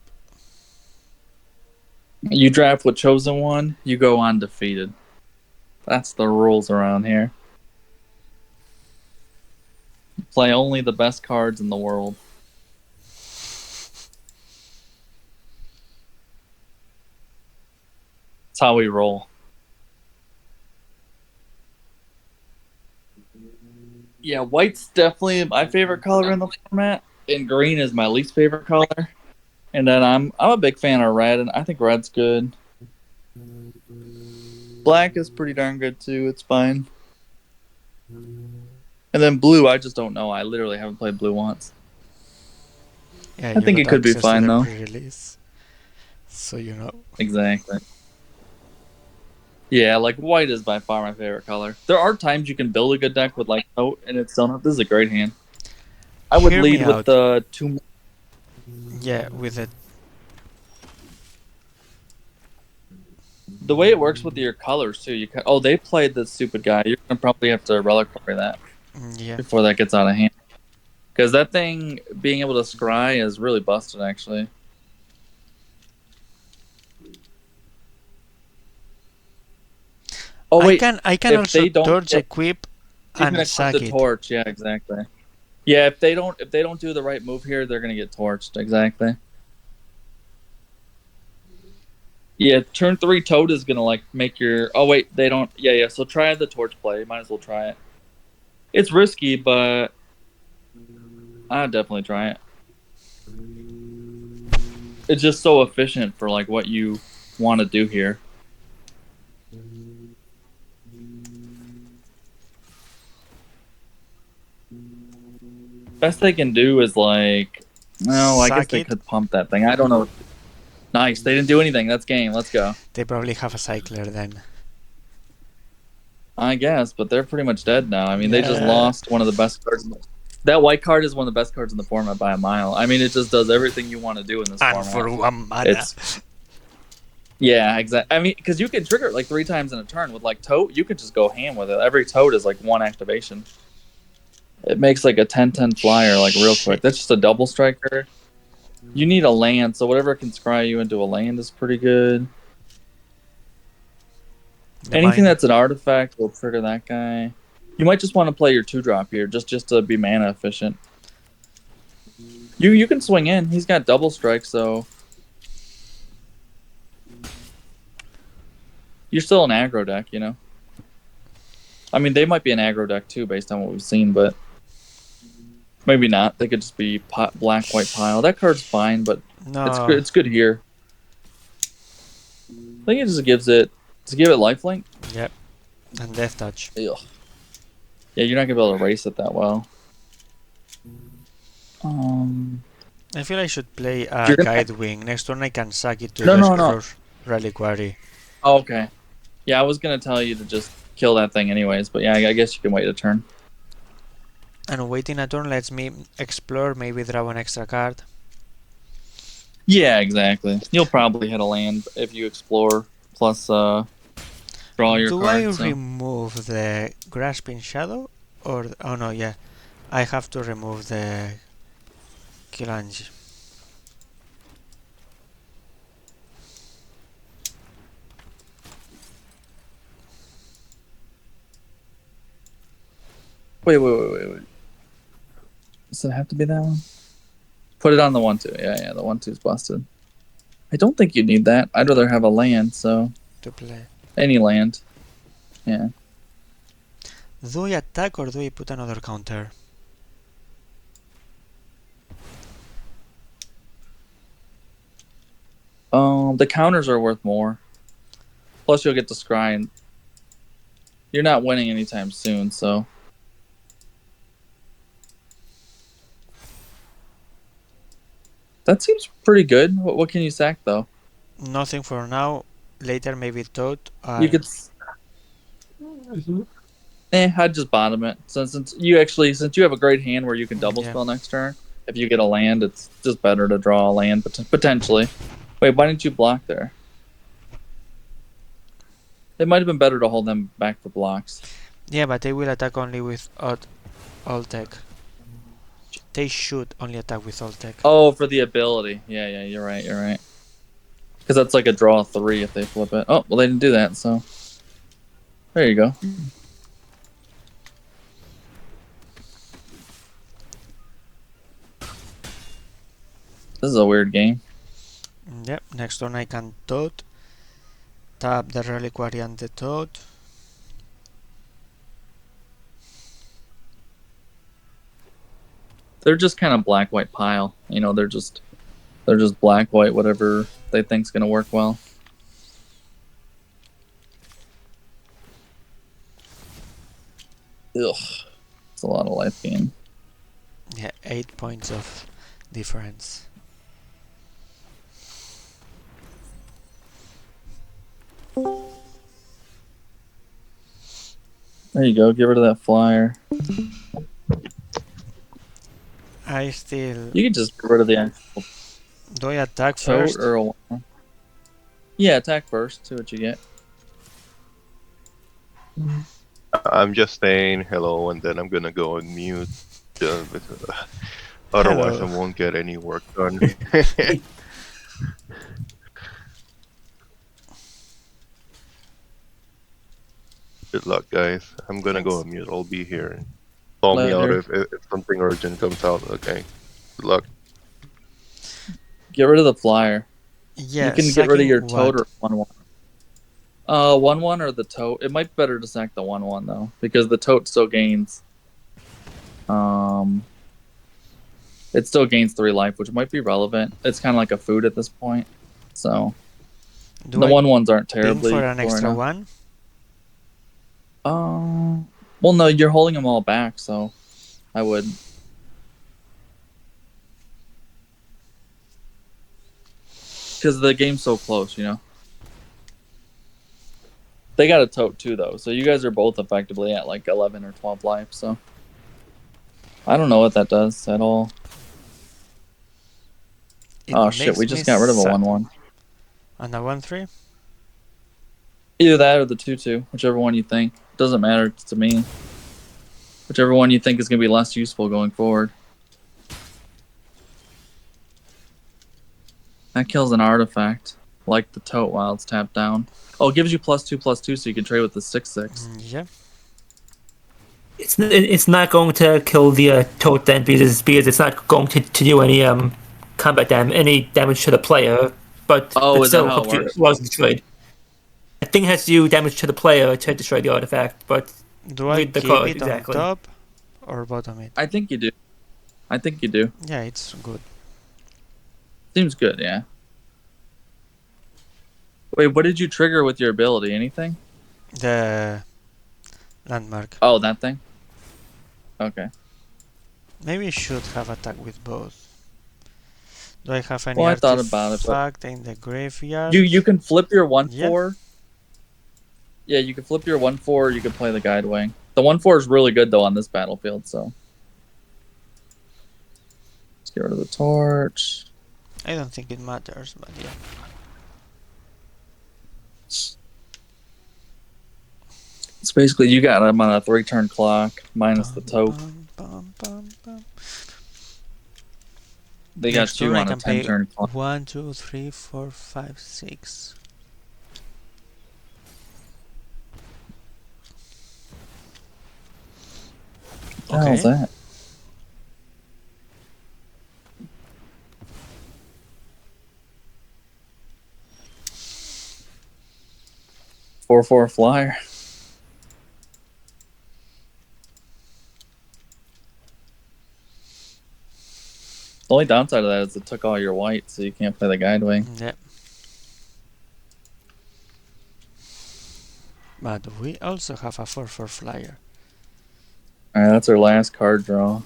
You draft with Chosen One, you go undefeated. That's the rules around here. Play only the best cards in the world. That's how we roll. Yeah, white's definitely my favorite color in the format, and green is my least favorite color. And then I'm a big fan of red, and I think red's good. Black is pretty darn good too. It's fine. And then blue, I just don't know. I literally haven't played blue once. Yeah, I think it could be fine though. Pre-release, so you know. Exactly. Yeah, like white is by far my favorite color. There are times you can build a good deck with like Tote, and it's still not. This is a great hand. I would lead with the 2. Yeah, with it. The way it works with your colors too. They played this stupid guy. You're gonna probably have to reliquary that before that gets out of hand. Because that thing being able to scry is really busted, actually. Oh wait, I can if also they don't torch get, equip you can and equip sack the it. torch. Yeah, exactly. Yeah, if they don't do the right move here, they're gonna get torched. Exactly. Yeah, turn 3 Toad is gonna like make your. Oh wait, they don't. Yeah. So try the torch play. Might as well try it. It's risky, but I'd definitely try it. It's just so efficient for like what you want to do here. Best they can do is like. No, I guess Sack they it. could pump that thing. I don't know. Nice. They didn't do anything. That's game. Let's go. They probably have a cycler then. I guess, but they're pretty much dead now. I mean, they just Yeah. lost one of the best cards. That white card is one of the best cards in the format by a mile. I mean, it just does everything you want to do in this And format. for 1 mana. It's yeah, exactly. I mean, because you can trigger it like 3 times in a turn with like Toad. You can just go ham with it. Every Toad is like 1 activation. It makes like a 10/10 flyer like real quick. That's just a double striker. You need a land, so whatever can scry you into a land is pretty good. Anything that's an artifact will trigger that guy. You might just want to play your 2-drop here, just to be mana efficient. You can swing in. He's got double strike, so you're still an aggro deck, you know. I mean, they might be an aggro deck too, based on what we've seen, but maybe not. They could just be black white pile. That card's fine, but No. it's good here. I think it just gives it lifelink. Yep. And death touch. Ugh. Yeah, you're not gonna be able to race it that well. I feel I should play You're gonna- Guide Wing. Next turn I can sack it to No. Reliquary. Oh, okay. Yeah, I was gonna tell you to just kill that thing anyways, but yeah, I guess you can wait a turn. And waiting a turn lets me explore, maybe draw an extra card. Yeah, exactly. You'll probably hit a land if you explore, plus draw your Do card. I So. remove the Grasping Shadow? Or... Oh no, yeah. I have to remove the Kilanji. Wait. Does it have to be that one? Put it on the 1/2. Yeah, the 1/2's busted. I don't think you need that. I'd rather have a land, so To play. any land. Yeah. Do I attack or do I put another counter? The counters are worth more. Plus, you'll get to scry, and you're not winning anytime soon, so. That seems pretty good. What can you sack, though? Nothing for now. Later maybe Toad. You could. I'd just bottom it. Since you have a great hand where you can double spell next turn, if you get a land, it's just better to draw a land potentially. Wait, why didn't you block there? It might have been better to hold them back for blocks. Yeah, but they will attack only with all tech. They should only attack with all tech. Oh, for the ability. Yeah, you're right. Because that's like a draw 3 if they flip it. Oh, well, they didn't do that, so. There you go. This is a weird game. Yep, next turn I can Toad. Tap the Reliquary and the Toad. They're just kind of black-white pile. You know, they're just black-white, whatever they think's gonna work well. Ugh. It's a lot of life gain. Yeah, 8 points of difference. There you go, get rid of that flyer. I still... You can just get rid of the actual Do I attack toad first? or a one. Yeah, attack first, see what you get. I'm just saying hello and then I'm gonna go on mute. Otherwise Hello. I won't get any work done. Good luck, guys. I'm gonna go Thanks. on mute. I'll be here. Call me out Later. if something urgent comes out. Okay. Good luck. Get rid of the flyer. Yeah, You can get rid of sacking your what? toad or 1/1. 1/1 or the tote. It might be better to sack the 1/1 though, because the tote still gains. It still gains 3 life, which might be relevant. It's kind of like a food at this point, so Do the I 1/1s aren't ping terribly. for an extra one? Well, no, you're holding them all back, so I wouldn't. Because the game's so close, you know. They got a tote too, though, so you guys are both effectively at like 11 or 12 life. So I don't know what that does at all. It Oh shit, makes we me just got rid of a sad. 1/1. And a 1-3? Either that or the 2/2, whichever one you think. Doesn't matter to me. Whichever one you think is going to be less useful going forward. That kills an artifact, like the tote while it's tapped down. Oh, it gives you +2/+2, so you can trade with the 6/6. Yeah. It's not going to kill the toad then because it's not going to do any any damage to the player, but Oh, it is that still how it helps you works? allows you to trade. I think it has to do damage to the player to destroy the artifact, but Do I read the keep card it exactly. on top or bottom it? I think you do. I think you do. Yeah, it's good. Seems good, yeah. Wait, what did you trigger with your ability? Anything? The landmark. Oh, that thing? Okay. Maybe I should have attack with both. Do I have any Well, I thought about it, but artifact in the graveyard? you can flip your 1/4. Yeah. Yeah, you can flip your 1/4. You can play the Guide Wing. The 1/4 is really good though on this battlefield. So let's get rid of the torch. I don't think it matters, but yeah. It's basically you got them on a 3-turn clock minus the tote. Bum, bum, bum. They got Next turn you I on a can pay 10-turn clock. 1, 2, 3, 4, 5, 6. What the hell's that? Four flyer. The only downside of that is it took all your white, so you can't play the Guide Wing. Yep. But we also have a 4/4 flyer. Alright, that's our last card draw.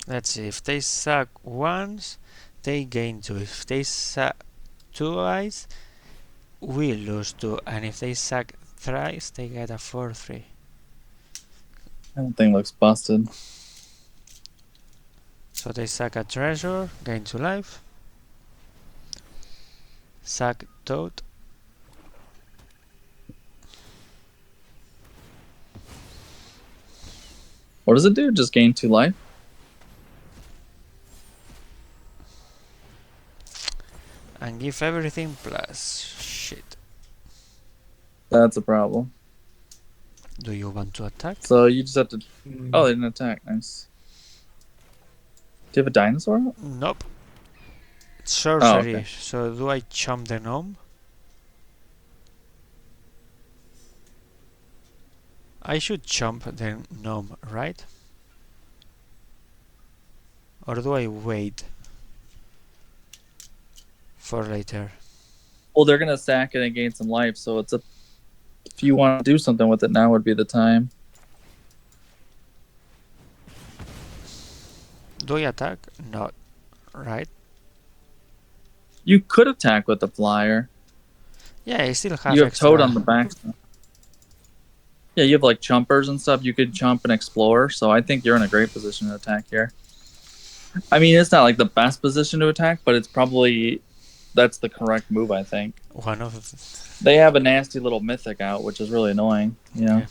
Let's see, if they suck once, they gain 2. If they suck twice, we lose 2. And if they suck thrice, they get a 4/3. That thing looks busted. So they suck a treasure, gain 2 life. Suck toad. What does it do? Just gain 2 life? And give everything plus shit. That's a problem. Do you want to attack? So you just have to... Oh, they didn't attack. Nice. Do you have a dinosaur? Nope. It's sorcery. okay. So do I chomp the gnome? I should chomp the gnome, right? Or do I wait for later? Well, they're going to sack it and gain some life, so it's a... If you want to do something with it, now would be the time. Do I attack? Not. Right? You could attack with the flyer. Yeah, I still have You have extra. Toad on the back. Yeah, you have like chumpers and stuff. You could chump and explore, so I think you're in a great position to attack here. I mean, it's not like the best position to attack, but it's probably... That's the correct move, I think. One of They have a nasty little mythic out, which is really annoying. You know? Yeah.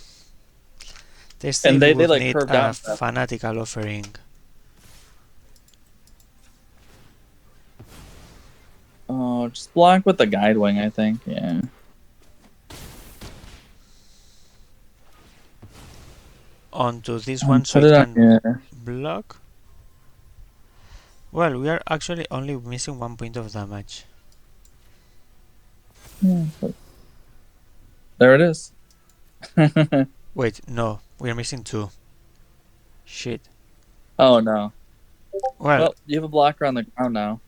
They still And they would like need curve a down stuff. fanatical offering. Oh, just block with the Guide Wing, I think. Yeah. onto this one so Put it it on can here. block. Well, we are actually only missing 1 point of damage. There it is. Wait, no, we are missing 2. Shit. Oh no. Well, You have a blocker on the ground now.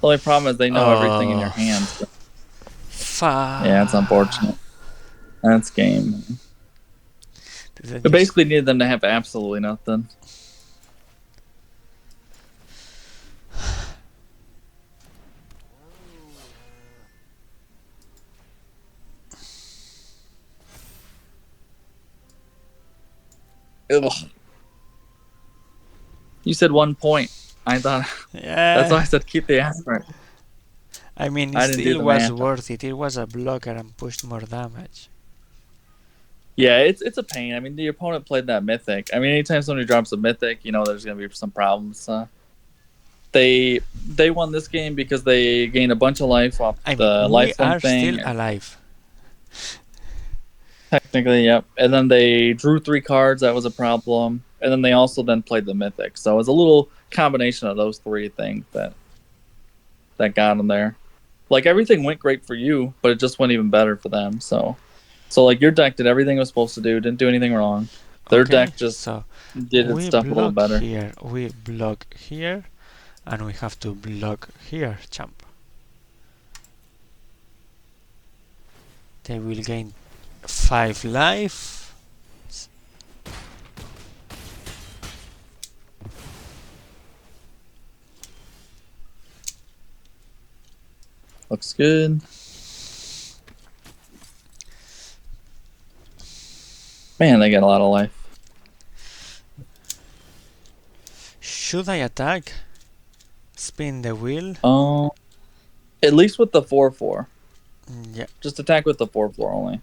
The only problem is they know everything in your hands. So. Fuck. Yeah, it's unfortunate. That's game. Did We basically needed them to have absolutely nothing. Ugh. You said 1 point. I thought Yeah. that's why I said keep the aspirin. I mean, it I didn't do still the was math. worth it. It was a blocker and pushed more damage. Yeah, it's a pain. I mean, the opponent played that mythic. I mean, anytime somebody drops a mythic, you know there's gonna be some problems. They won this game because they gained a bunch of life off I mean, the we lifelink are thing. still alive. Technically, yep. And then they drew 3 cards. That was a problem. And then they also then played the mythic. So it was a little combination of those 3 things that got them there. Like everything went great for you, but it just went even better for them. So like your deck did everything it was supposed to do. Didn't do anything wrong. Their deck just did its stuff a little better. Here, we block here, and we have to block here, champ. They will gain 5 life. Looks good. Man, they got a lot of life. Should I attack? Spin the wheel? At least with the 4/4. Yeah. Just attack with the 4/4 only.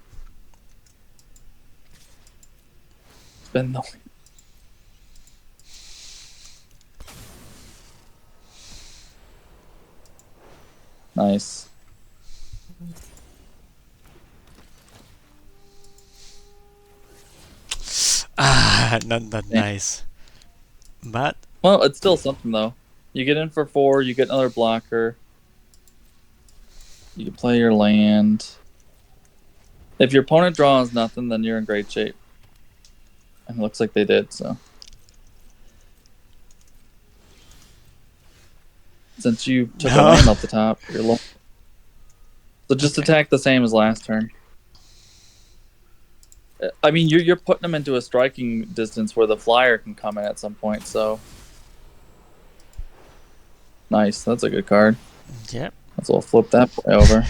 Spin the wheel. Nice. Not that nice. But well, it's still something though. You get in for 4, you get another blocker. You can play your land. If your opponent draws nothing, then you're in great shape. And it looks like they did, so. Since you took a land off the top, you're low. So just attack the same as last turn. I mean, you're putting them into a striking distance where the flyer can come in at some point, so. Nice, that's a good card. Yep. Let's all flip that boy over.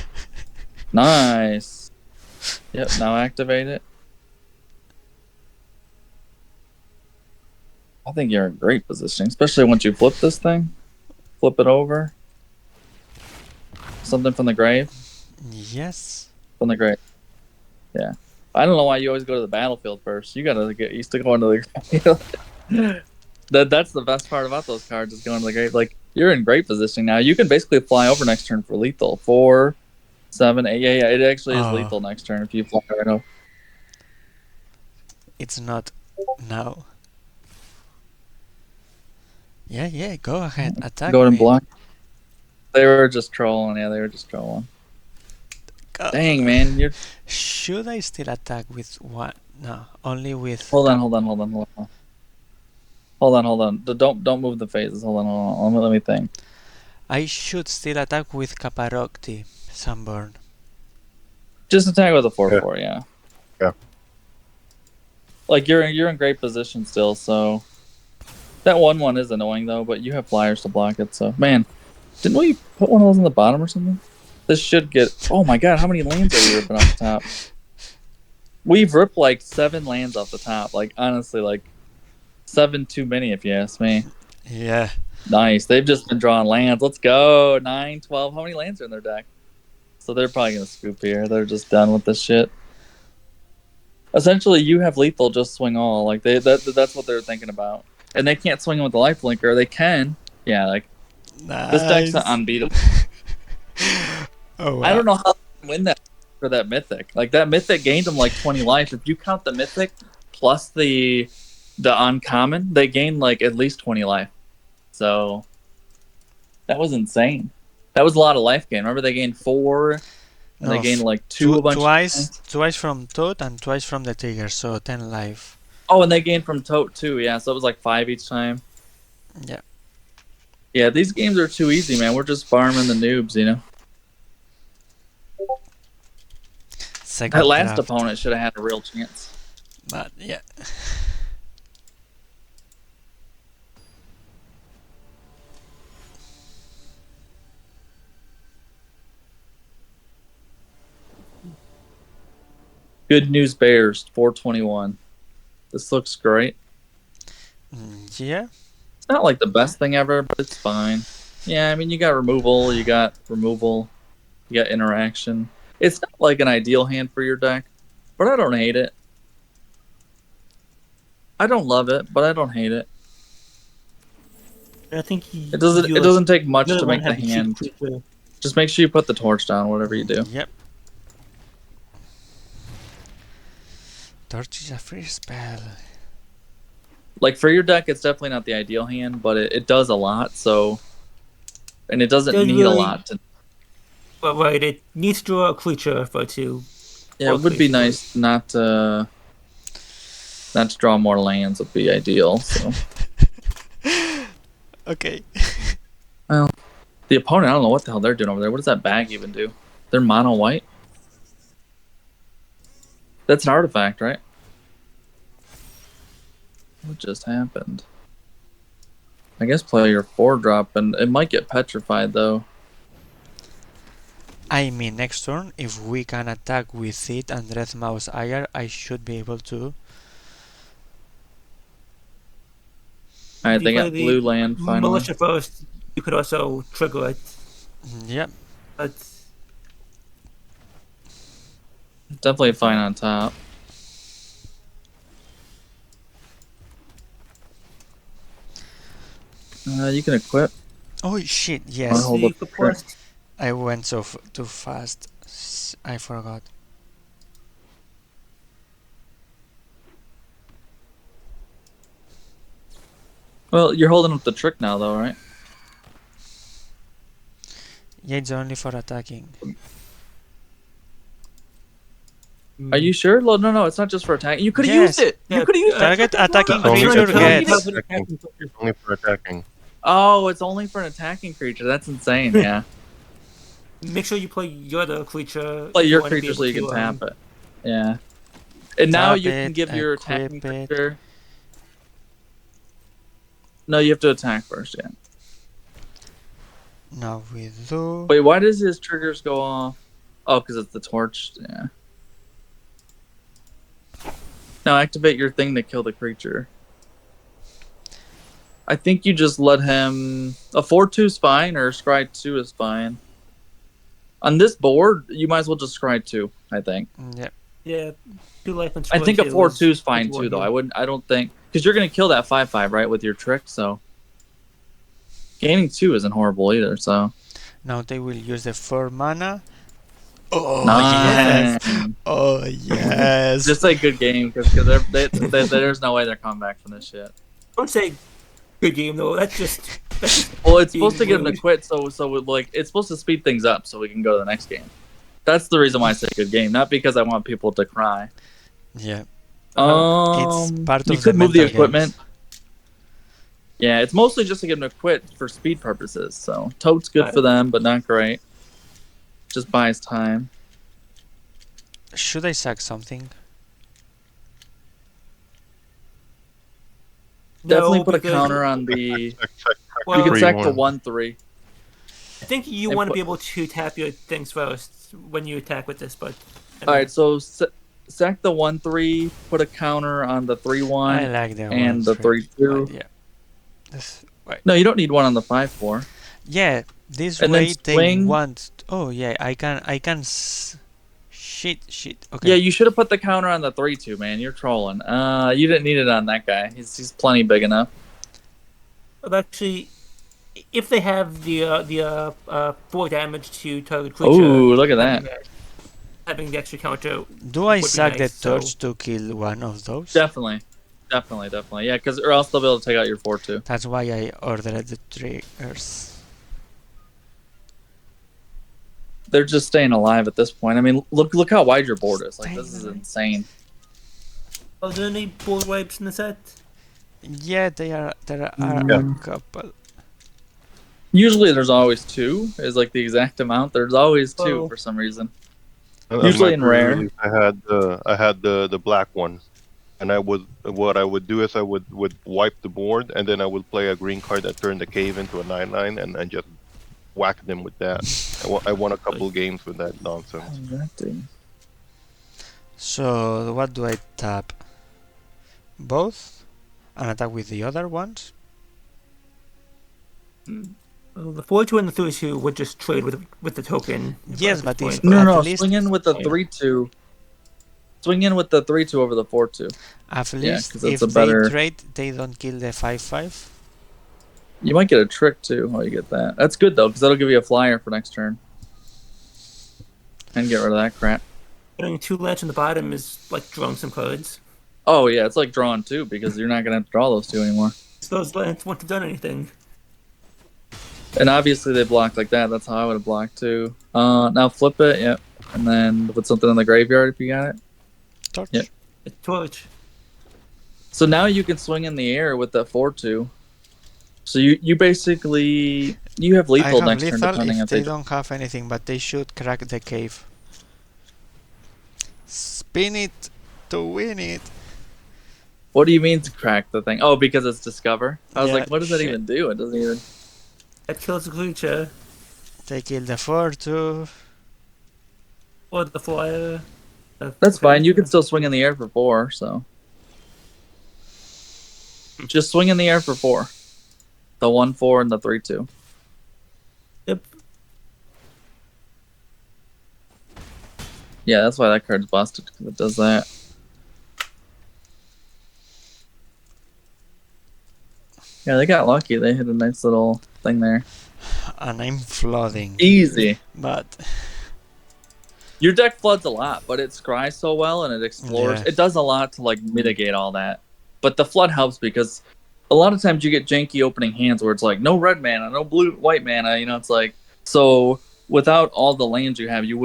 Nice. Yep, now activate it. I think you're in great position, especially once you flip this thing. Flip it over. Something from the grave? Yes. From the grave. Yeah. I don't know why you always go to the battlefield first. You gotta get used to going to the grave. That's the best part about those cards is going to the grave. Like, you're in great position now. You can basically fly over next turn for lethal. 4, 7, 8. Yeah, it actually is lethal next turn if you fly right over. It's not now. Yeah, go ahead. Attack Go ahead and me. block. They were just trolling. Yeah, they were just trolling. Dang, man. You're... Should I still attack with one? No, only with... Hold on. Don't move the phases. Hold on. Let me think. I should still attack with Kaparokti, Sunburn. Just attack with a 4/4, yeah. Yeah. Like you're in great position still, so that 1/1 is annoying though, but you have flyers to block it, so man. Didn't we put one of those in the bottom or something? This should get oh my god, how many lands are we ripping off the top? We've ripped like 7 lands off the top. Like honestly, like 7 too many if you ask me. Yeah. Nice. They've just been drawing lands. Let's go. 9, 12. How many lands are in their deck? So they're probably going to scoop here. They're just done with this shit. Essentially, you have lethal, just swing all. Like that's what they're thinking about. And they can't swing with the life linker. They can. Yeah, like Nice. this deck's unbeatable. Oh, wow. I don't know how to win that for that mythic. Like that mythic gained them like 20 life. If you count the mythic plus the uncommon, they gained like at least 20 life. So that was insane. That was a lot of life gain. Remember they gained 4 and they gained like 2 a bunch twice from Toad and twice from the trigger, so 10 life. Oh, and they gained from Tote too, yeah, so it was like 5 each time. Yeah. Yeah, these games are too easy, man. We're just farming the noobs, you know. That last opponent should have had a real chance. But yeah. Good news bears, 421. This looks great. Yeah. It's not like the best thing ever, but it's fine. Yeah, I mean, you got removal, you got interaction. It's not like an ideal hand for your deck, but I don't hate it. I don't love it, but I don't hate it. I think it doesn't take much to make the hand. Just make sure you put the torch down, whatever you do. Yep. Torch is a free spell. Like for your deck, it's definitely not the ideal hand, but it does a lot. So, and it doesn't need a lot to. But right, it needs to draw a creature for two. Yeah, it would be nice not to draw more lands. Would be ideal. So. Okay. Well, the opponent, I don't know what the hell they're doing over there. What does that bag even do? They're mono white. That's an artifact, right? What just happened? I guess play your 4-drop, and it might get petrified, though. I mean, next turn, if we can attack with it and Red Mouse Ire, I should be able to. Alright, they got blue land finally. Militia first, you could also trigger it. Yep. But definitely fine on top. You can equip. Oh shit, yes. I went too fast. I forgot. Well, you're holding up the trick now, though, right? Yeah, it's only for attacking. Are you sure? No, it's not just for attacking. You could have used it. You could have used target it. attacking creature gets. Only for attacking. Oh, it's only for an attacking creature. That's insane. Yeah. Make sure you play your other creature. Play your creature so you can tap it. Yeah. And now you can give your attacking creature. No, you have to attack first. Yeah. Now we do. Wait, why does his triggers go off? Oh, because it's the torch. Yeah. Now activate your thing to kill the creature. I think you just let him... A 4/2 is fine, or Scry 2 is fine. On this board, you might as well just Scry 2, I think. Yep. Yeah, 2 life and I think a 4/2 is fine too, though. I don't think... Because you're going to kill that 5/5, right, with your trick, so... Gaining 2 isn't horrible either, so... Now they will use the 4 mana. Oh, nice. Yes! Oh, yes! Just a good game, because there's no way they're coming back from this shit. Don't say good game, though. That's just... Well, it's supposed to get them to quit, so like it's supposed to speed things up so we can go to the next game. That's the reason why I say good game, not because I want people to cry. Yeah. It's part of you could move the equipment. Games. Yeah, it's mostly just to get them to quit for speed purposes. So Toad's good for them, but not great. Just buys time. Should I sack something? Definitely put a counter on the... Well, you can sack the 1/3. I think you want to be able to tap your things first when you attack with this, but... Alright, so sack the 1/3, put a counter on the 3/1 I like that and the 3/2. Yeah. Right. No, you don't need one on the 5/4. Yeah, this and way then swing. they want... Oh, yeah, I can... Shit. Okay. Yeah, you should have put the counter on the 3/2, man. You're trolling. You didn't need it on that guy. He's plenty big enough. Well, actually, if they have the 4 damage to target creature... Ooh, look at that. having the extra counter. Do I would be sack nice, the so- torch to kill one of those? Definitely. Yeah, because or else they'll be able to take out your 4/2. That's why I ordered the triggers. They're just staying alive at this point. I mean, look how wide your board is. Like, this is insane. Are there any board wipes in the set? Yeah, there are Yeah. a couple. Usually there's always 2 is like the exact amount. There's always 2 Oh. for some reason. On Usually my in rare. pre-release, I had the black one, and what I would do is I would wipe the board, and then I would play a green card that turned the cave into a 9/9, and just whack them with that. I won a couple games with that nonsense. So what do I tap? Both? And attack with the other ones? Well, the 4/2 and the 3/2 would just trade with the token. Yes, at but this if point. at No, least swing in with the 3/2. Swing in with the 3/2 over the 4/2. at Yeah, least 'cause if it's a they better- trade, they don't kill the 5/5. You might get a trick too while you get that. That's good though, because that'll give you a flyer for next turn. And get rid of that crap. Putting 2 lands on the bottom is like drawing some cards. Oh yeah, it's like drawing 2 because you're not gonna have to draw those 2 anymore. So those lands wouldn't have done anything. And obviously they block like that. That's how I would have blocked too. Now flip it, yep. And then put something in the graveyard if you got it. Torch. Yep. A torch. So now you can swing in the air with that 4/2. So you basically you have I lethal have next turn lethal depending if if they they don't have anything, but they should crack the cave. Spin it to win it. What do you mean to crack the thing? Oh, because it's discover. I was Yeah, like, what does that shit. even do? It doesn't even. That kills the creature. They kill the 4/2. Or the flyer. That's fine. You can still swing in the air for 4. So just swing in the air for 4. The 1/4 and the 3/2. Yep. Yeah, that's why that card's busted because it does that. Yeah, they got lucky. They hit a nice little thing there. And I'm flooding. Easy. But Your deck floods a lot, but it scries so well and it explores. Yeah. It does a lot to like mitigate all that. But the flood helps because a lot of times you get janky opening hands where it's like no red mana, no white mana. You know, it's like so without all the lands you have, you'd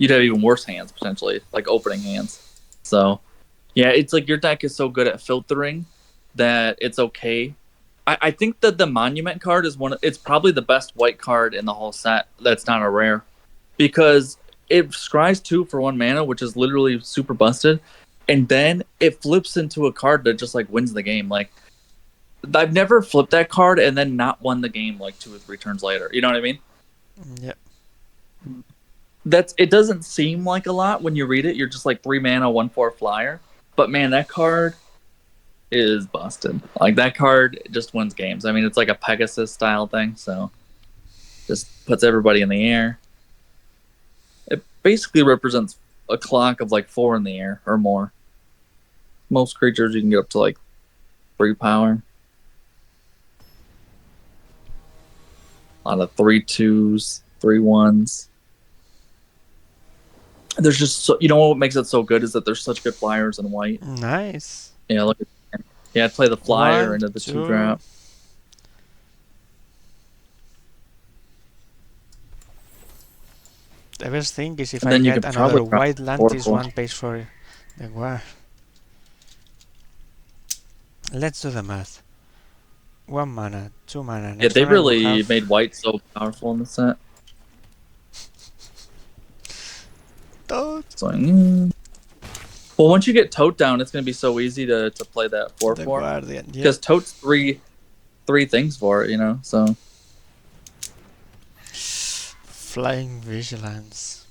have even worse hands potentially, like opening hands. So yeah, it's like your deck is so good at filtering that it's okay. I think that the Monument card is it's probably the best white card in the whole set that's not a rare. Because it scries 2 for 1 mana, which is literally super busted. And then it flips into a card that just like wins the game. Like I've never flipped that card and then not won the game like 2 or 3 turns later. You know what I mean? yeah. It doesn't seem like a lot when you read it. You're just like 3 mana, 1/4 flyer. But man, that card is busted. Like that card just wins games. I mean, it's like a Pegasus style thing, so just puts everybody in the air. It basically represents a clock of like 4 in the air or more. Most creatures you can get up to like 3 power. A lot of 3/2s, 3/1s. There's just so, you know what makes it so good is that there's such good flyers in white. Nice. Yeah, look at that. Yeah, play the flyer 1, into the 2. 2-drop. The best thing is if And I then you get could another probably white land, four is for- 1 page for the war. Let's do the math. 1 mana, 2 mana. Yeah, Next they turn I will really have- made white so powerful in the set. Toad. So, well, once you get Tote down, it's going to be so easy to play that The 4/4. Guardian. Yeah. Because Tote's three things for it, you know? So, Flying Vigilance.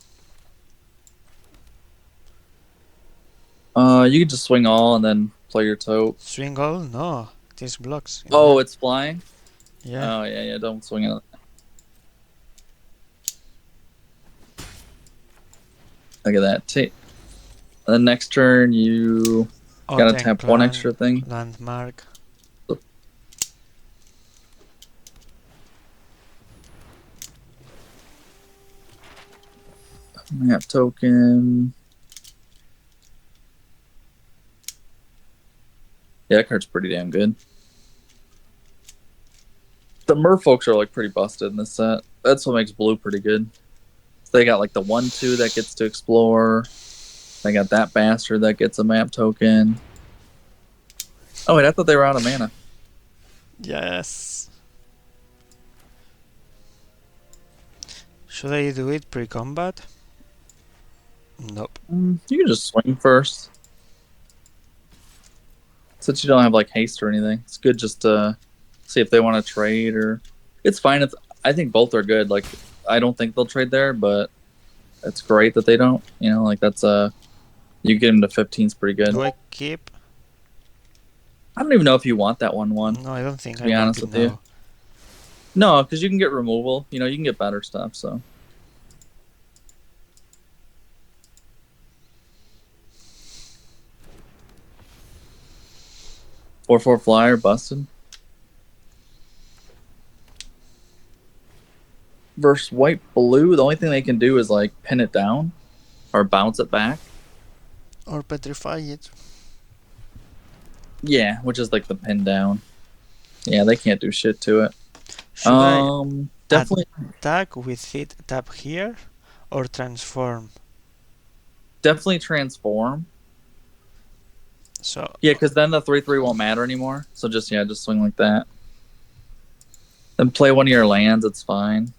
you can just swing all and then play your Tote. Swing all? No. This blocks. Oh, it's flying? Yeah. Oh, yeah, don't swing it. Look at that. And then next turn, you gotta Otten tap 1 Clan, extra thing. Landmark. Map token. Yeah, that card's pretty damn good. The merfolks are like pretty busted in this set. That's what makes blue pretty good. So they got like the 1/2 that gets to explore. They got that bastard that gets a map token. Oh wait, I thought they were out of mana. Yes. Should I do it pre-combat? Nope. You can just swing first. Since you don't have like haste or anything, it's good just to see if they want to trade or. It's fine. I think both are good. Like I don't think they'll trade there, but it's great that they don't. You know, like that's you get them to 15 is pretty good. Do I keep? I don't even know if you want that 1/1. No, I don't think To I be want honest it with you. now. No, because you can get removal. You know, you can get better stuff. So 4/4 flyer busted. Versus white blue, the only thing they can do is like pin it down or bounce it back. Or petrify it. Yeah, which is like the pin down. Yeah, they can't do shit to it. Should I Definitely attack with it, tap here, or transform? transform. So Yeah, because then the 3/3 won't matter anymore. So just swing like that. Then play one of your lands. It's fine.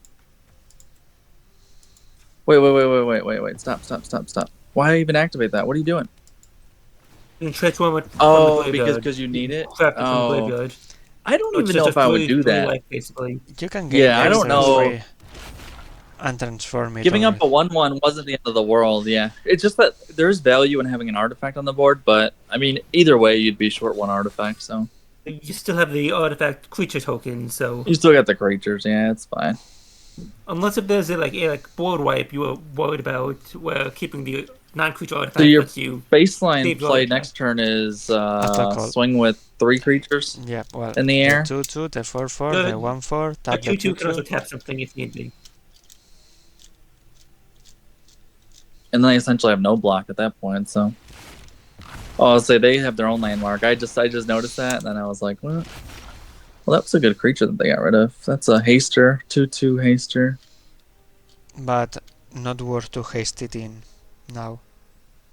Wait! Stop! Why even activate that? What are you doing? You can transform it from Oh, the graveyard. because you need it. Craft it from the Oh, graveyard. I don't So it's even just know a if I would do free that. life, basically. you can get Yeah, I don't extras know. free and transform it. Giving up a already. 1/1 wasn't the end of the world. Yeah, it's just that there's value in having an artifact on the board. But I mean, either way, you'd be short one artifact. So You still have the artifact creature token, so you still got the creatures. Yeah, it's fine. unless if there's a board wipe, you were worried about where keeping the non-creature So artifact your lets you. baseline Save play artifact. next turn is Attack all. swing with 3 creatures Yeah, well, in the air. 2/2, the 4/4, The- the 1/4, A tap the 2/2 can also 2/2. tap something if need be. And they essentially have no block at that point. So, oh, I'll say they have their own landmark. I just noticed that, and then I was like, what? Well, that was a good creature that they got rid of. That's a haster, 2/2 haster. But not worth to haste it in now.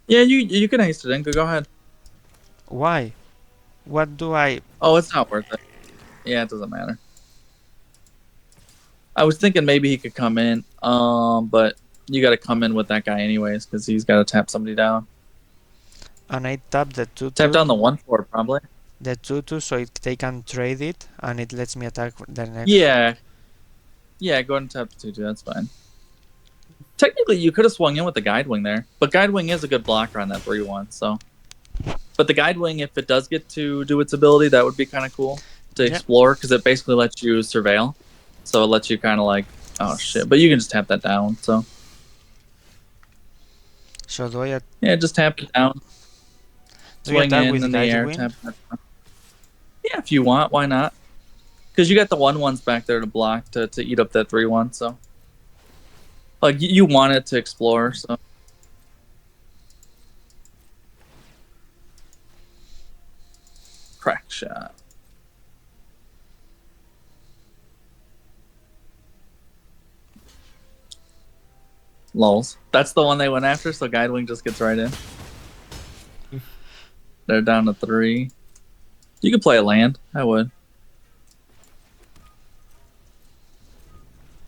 Yeah, you can haste it in. Go ahead. Why? What do I? Oh, it's not worth it. Yeah, it doesn't matter. I was thinking maybe he could come in, but you got to come in with that guy anyways because he's got to tap somebody down. And I tap the 2/2. Tap down the 1/4 probably. The 2/2 so they can trade it and it lets me attack the next. Yeah. Yeah, go ahead and tap the 2/2. That's fine. Technically, you could have swung in with the Guide Wing there, but Guide Wing is a good blocker on that 3/1. So, but the Guide Wing, if it does get to do its ability, that would be kind of cool to Yep. explore because it basically lets you surveil. So it lets you kind of like, oh shit, but you can just tap that down. So So do I yeah, just tap it down. do you Swing attack with in the Guide air, Wing? tap that down. Yeah, if you want, why not? Because you got the 1/1s back there to block to eat up that 3/1. So like you want it to explore. So crack shot. Lols. That's the one they went after, so Guidewing just gets right in. They're down to 3. You could play a land. I would.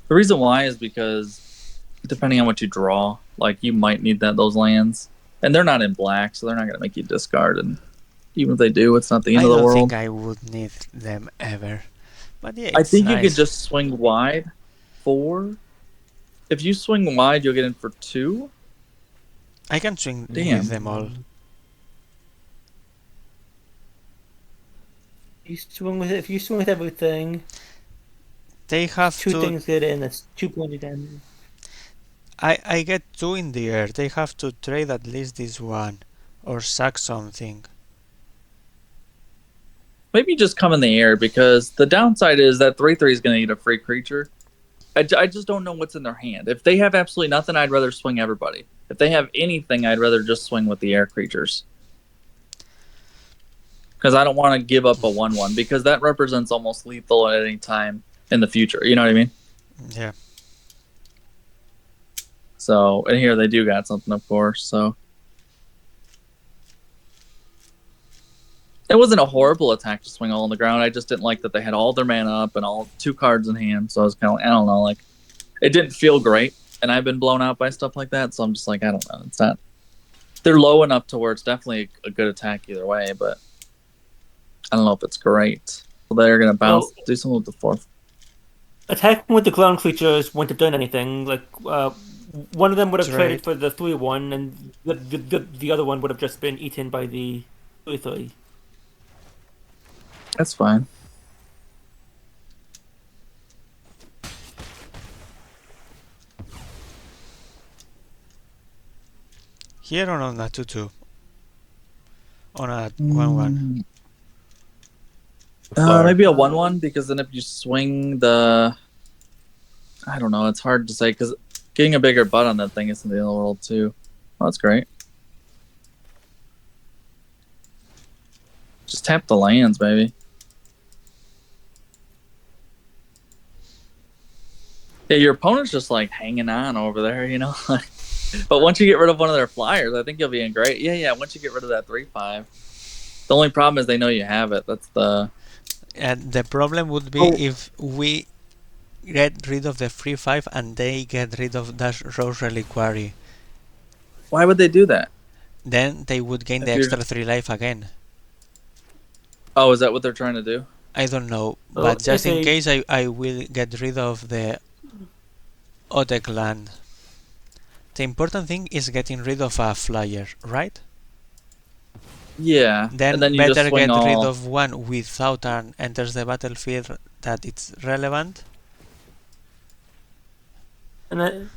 The reason why is because depending on what you draw, like you might need those lands. And they're not in black, so they're not gonna make you discard, and even if they do, it's not the end I of the don't world. think I would need them ever. But yeah, I it's think nice. you could just swing wide 4. If you swing wide, you'll get in for 2. I can swing Damn. with them all. If you swing with everything, They have 2 to. things get in. That's 2 points of damage. I get 2 in the air. They have to trade at least this one or sack something. Maybe just come in the air because the downside is that 3/3 is going to eat a free creature. I just don't know what's in their hand. If they have absolutely nothing, I'd rather swing everybody. If they have anything, I'd rather just swing with the air creatures. Because I don't want to give up a 1/1 because that represents almost lethal at any time in the future. You know what I mean? Yeah. So, and here they do got something, of course. So, it wasn't a horrible attack to swing all on the ground. I just didn't like that they had all their mana up and all 2 cards in hand. So I was kind of like, I don't know, like it didn't feel great. And I've been blown out by stuff like that, so I'm just like, I don't know. It's not. They're low enough to where it's definitely a good attack either way, but I don't know if it's great. Well, they're gonna bounce, do something with the 4th. Attacking with the ground creatures wouldn't have done anything. Like one of them would have traded for the 3/1, and the other one would have just been eaten by the 3/3. That's fine. Here or on a 2/2? On a 1/1? Maybe a 1/1 because then if you swing the, I don't know. It's hard to say because getting a bigger butt on that thing isn't the end of the world too. Oh, that's great. Just tap the lands, baby. Yeah, your opponent's just like hanging on over there, you know. But once you get rid of one of their flyers, I think you'll be in great. Yeah. Once you get rid of that 3/5, the only problem is they know you have it. That's the. And the problem would be if we get rid of the 3/5 and they get rid of that Rose Reliquary. Why would they do that? Then they would gain the extra 3 life again. Oh, is that what they're trying to do? I don't know, but just in case, I will get rid of the Otek land. The important thing is getting rid of a flyer, right? Yeah. Then, and then you better just swing get rid of one without an enters the battlefield that it's relevant. And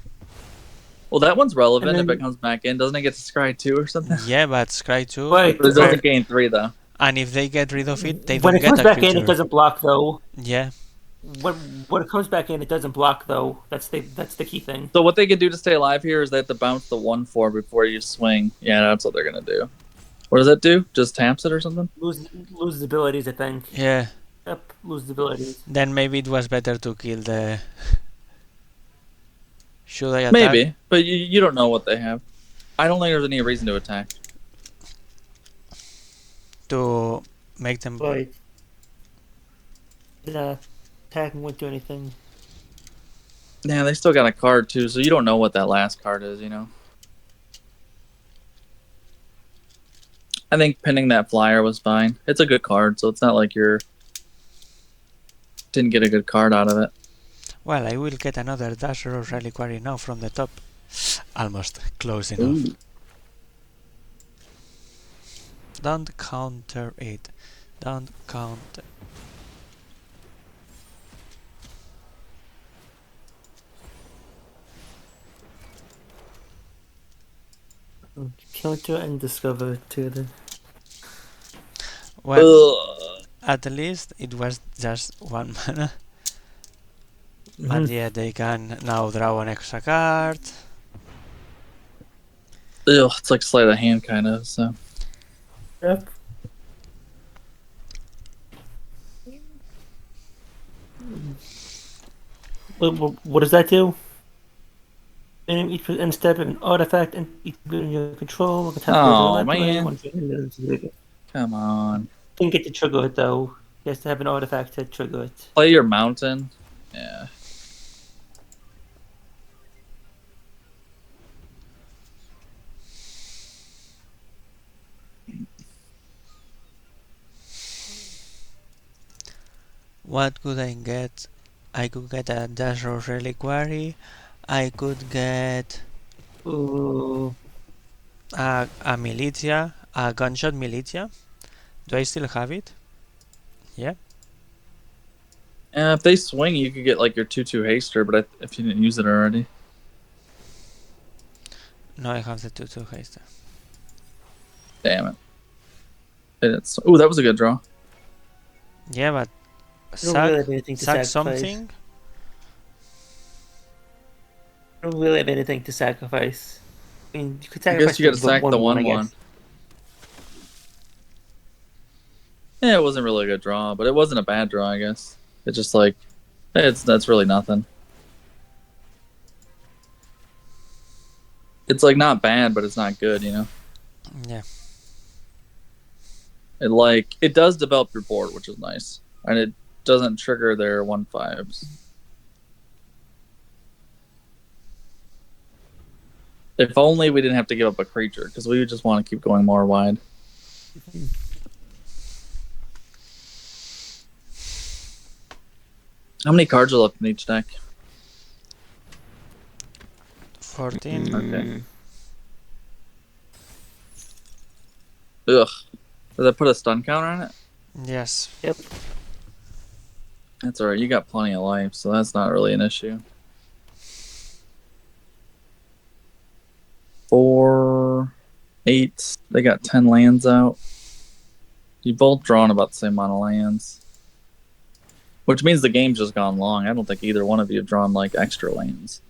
well, that one's relevant if it comes back in. Doesn't it get to scry 2 or something? Yeah, but scry 2. Right. It doesn't gain 3 though. And if they get rid of it, they when don't it get comes a back creature. in, it doesn't block though. Yeah. When it comes back in, it doesn't block though. That's the key thing. So what they can do to stay alive here is they have to bounce the 1/4 before you swing. Yeah, that's what they're gonna do. What does that do? Just taps it or something? Loses abilities, I think. Yeah. Yep, loses abilities. Then maybe it was better to kill the. Should I attack? Maybe, but you don't know what they have. I don't think there's any reason to attack. To make them. Right. Attacking won't do anything. Yeah, they still got a card too, so you don't know what that last card is, you know. I think pinning that flyer was fine. It's a good card, so it's not like you're didn't get a good card out of it. Well, I will get another Dash Rose Reliquary now from the top. Almost close enough. Ooh. Don't counter it. Don't counter. Counter and discover together. Well, at least it was just 1 mana. And yeah, they can now draw an extra card. Ugh, it's like sleight of hand kind of, so. Yep. What does that do? Each instead of an artifact and each in your control. Oh man! Come on. Didn't get to trigger it though. He has to have an artifact to trigger it. Play your mountain. Yeah. What could I get? I could get a Dash Rose Reliquary. I could get a Militia, a Gunshot Militia. Do I still have it? Yeah. If they swing, you could get like your 2/2 haster, but if you didn't use it already. No, I have the 2/2 haster. Damn it. Ooh, that was a good draw. Yeah, but sack something. I don't really have anything to sacrifice. I mean, you could I sacrifice guess you gotta sack the 1/1, I 1/1. guess. Yeah, it wasn't really a good draw, but it wasn't a bad draw, I guess. It's just like, that's really nothing. It's like not bad, but it's not good, you know? Yeah. It does develop your board, which is nice. And it doesn't trigger their 1/5s. If only we didn't have to give up a creature, because we just want to keep going more wide. How many cards are left in each deck? 14. Okay. Ugh. Does that put a stun counter on it? Yes. Yep. That's alright, you got plenty of life, so that's not really an issue. 4, 8. They got 10 lands out. You both drawn about the same amount of lands. Which means the game's just gone long. I don't think either one of you have drawn like extra lands.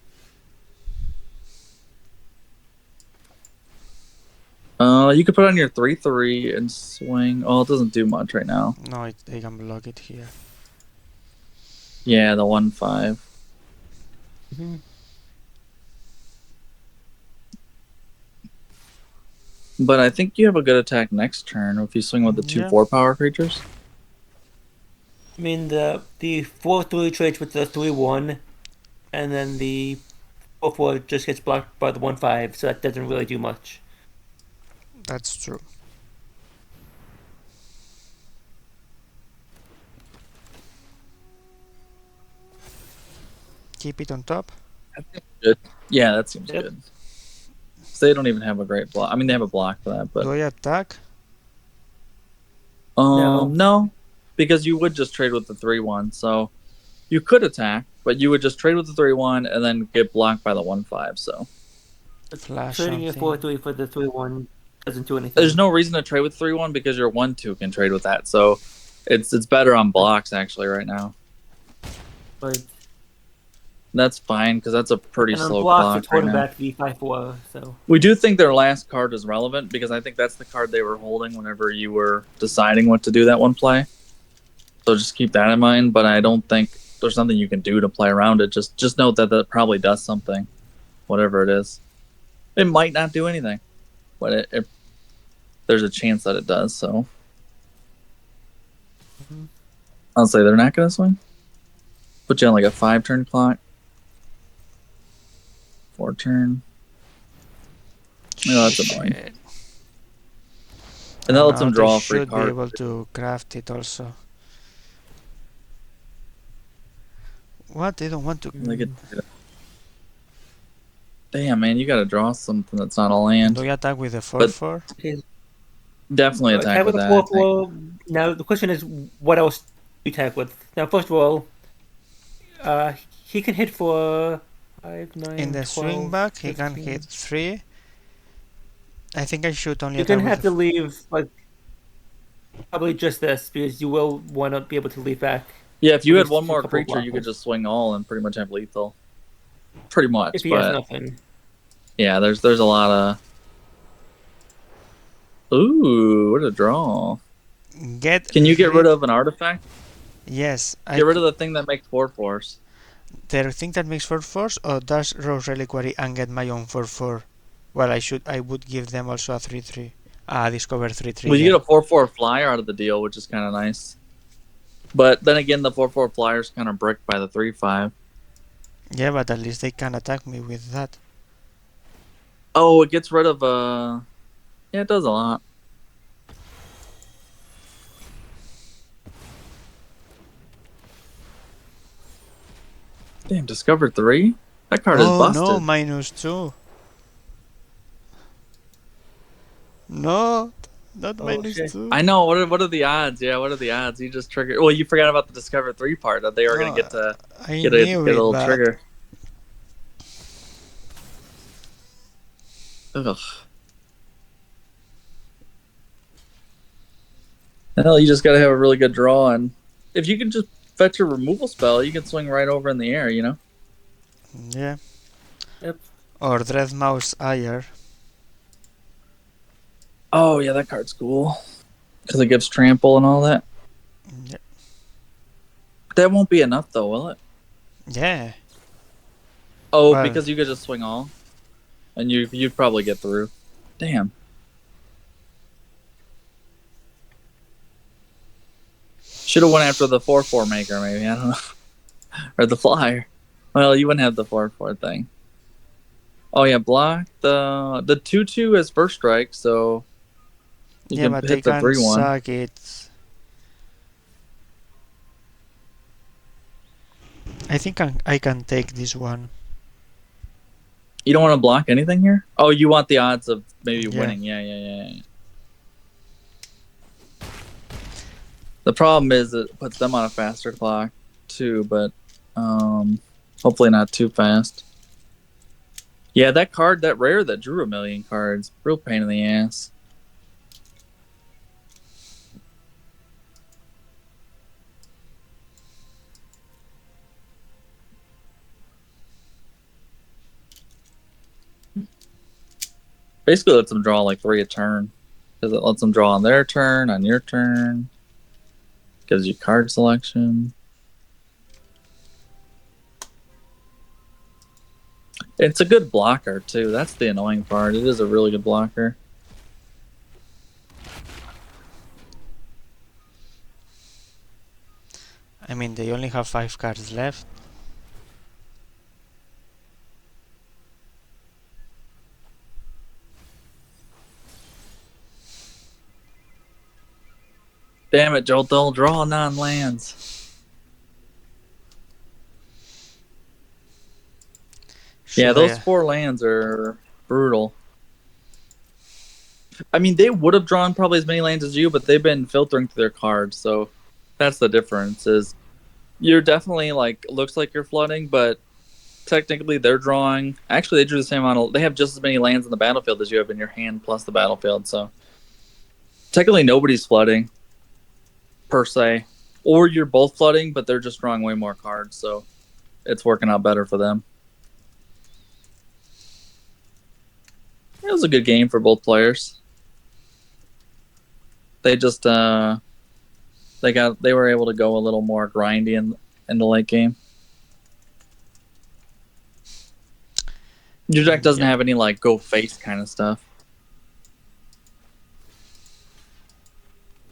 You could put on your 3/3 and swing. Oh, it doesn't do much right now. No, they can block it here. Yeah, the 1/5. Mhm. But I think you have a good attack next turn if you swing with the 2 Yeah. 4-power creatures. I mean, the 4/3 trades with the 3/1, and then the 4/4 just gets blocked by the 1/5, so that doesn't really do much. That's true. Keep it on top. Good. Yeah, that seems Yep. good. So they don't even have a great block. I mean, they have a block for that, but Do I attack? no, because you would just trade with the 3/1. So you could attack, but you would just trade with the 3/1 and then get blocked by the 1/5. So Flash Trading your something. 4/3 for the 3/1 doesn't do anything. there's no reason to trade with 3/1 because your 1/2 can trade with that. So it's better on blocks actually right now. But That's fine because that's a pretty and on slow blocks, clock it's right holding now. back the 5/4. So We do think their last card is relevant because I think that's the card they were holding whenever you were deciding what to do that one play. So just keep that in mind. But I don't think there's something you can do to play around it. Just note that that probably does something, whatever it is. It might not do anything, but there's a chance that it does. So I'll say they're not going to swing. Put you on like a 5-turn clock. 4-turn. No, that's annoying. Shit. And that lets Now them draw they a free should be card. able to craft it also. What? They don't want to. They get- Damn, man, you got to draw something that's not a land. Do you attack with the 4/4? Definitely attack tag with with that. the I 4/4. think. Now the question is, what else do you tag with? Now, first of all, he can hit for 5, 9, In the 12, swing back, he can 15. hit 3. I think I should only You're attack gonna with have the to leave like probably just this because you will want to be able to leave back. Yeah, if you At had least one a more couple of creature, you could blockers. just swing all and pretty much have lethal. Pretty much, If he has but nothing. yeah, there's a lot of. Ooh, what a draw! Get Can you get rid of an artifact? Yes, Get rid of the thing that makes 4/4s. the thing that makes 4/4, or does Rose Reliquary and get my own 4/4? Well, I would give them also a 3/3. Discover 3/3. Well, you yeah. get a 4/4 flyer out of the deal, which is kind of nice. But then again, the 4/4 flyer is kind of bricked by the 3/5. Yeah, but at least they can attack me with that. Oh, it gets rid of Yeah, it does a lot. Damn, Discover 3? That card is busted. No, -2. No, not Oh, minus shit. 2. I know. What are the odds? Yeah, what are the odds? You just triggered. Well, you forgot about the Discover 3 part that they were going to get to I get knew a it, little but trigger. Ugh. Hell, you just got to have a really good draw, and if you can just fetch a removal spell, you can swing right over in the air. You know. yeah. Yep. Or Dreadmouth's Ire. Oh yeah, that card's cool because it gives trample and all that. Yep. That won't be enough though, will it? Yeah. Oh, Well, because you could just swing all, and you'd probably get through. Damn. Should have went after the 4/4 maker, maybe. I don't know, or the flyer. Well, you wouldn't have the 4/4 thing. Oh yeah, block the 2/2 as first strike, so you yeah, can but they hit the can 3/1. suck it. I think I can take this one. You don't want to block anything here? Oh, you want the odds of maybe Yeah. winning. Yeah. The problem is it puts them on a faster clock too, but hopefully not too fast. Yeah, that card, that rare that drew 1,000,000 cards, real pain in the ass. Basically lets them draw like 3 a turn. Because it lets them draw on their turn, on your turn. Gives you card selection. It's a good blocker too. That's the annoying part. It is a really good blocker. I mean, they only have 5 cards left. Damn it, Joel, don't draw non-lands. Yeah, Should those I- 4 lands are brutal. I mean, they would have drawn probably as many lands as you, but they've been filtering through their cards, so that's the difference. Is you're definitely like looks like you're flooding, but technically they're drawing. Actually, they drew the same amount. They have just as many lands in the battlefield as you have in your hand plus the battlefield. So technically, nobody's flooding per se, or you're both flooding, but they're just drawing way more cards, so it's working out better for them. It was a good game for both players. They just they were able to go a little more grindy in the late game. Your deck doesn't have any like go face kind of stuff.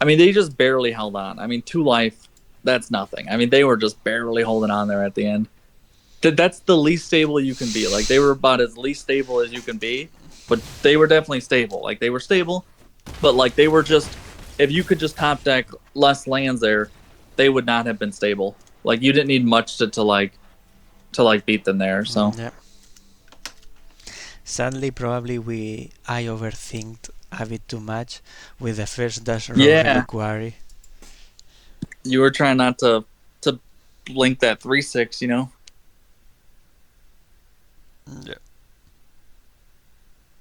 I mean, they just barely held on. I mean, 2 life, that's nothing. I mean, they were just barely holding on there at the end. That's the least stable you can be. Like, they were about as least stable as you can be, but they were definitely stable. Like, they were stable, but like they were just, if you could just top deck less lands there, they would not have been stable. Like, you didn't need much to beat them there. So yeah. Sadly, probably I overthinked a bit too much with the first dash roll reliquary. You were trying not to blink that 3/6, you know. Yeah.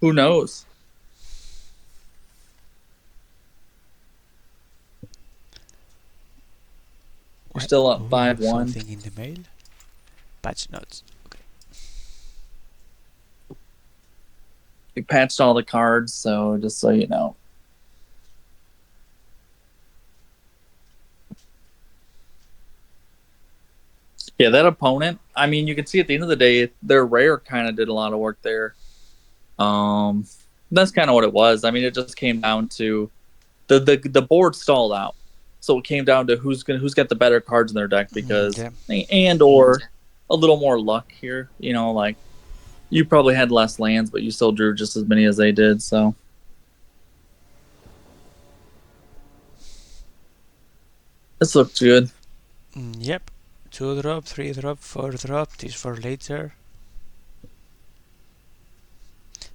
Who knows? We're still up 5-1. Something in the mail. Patch notes. Okay. We patched all the cards, so just so you know. Yeah, that opponent, I mean, you can see at the end of the day, their rare kind of did a lot of work there. That's kind of what it was. I mean, it just came down to the board stalled out. So it came down to who's got the better cards in their deck because and or a little more luck here, you know, like you probably had less lands, but you still drew just as many as they did, so this looks good. Yep. 2-drop, 3-drop, 4-drop, this for later.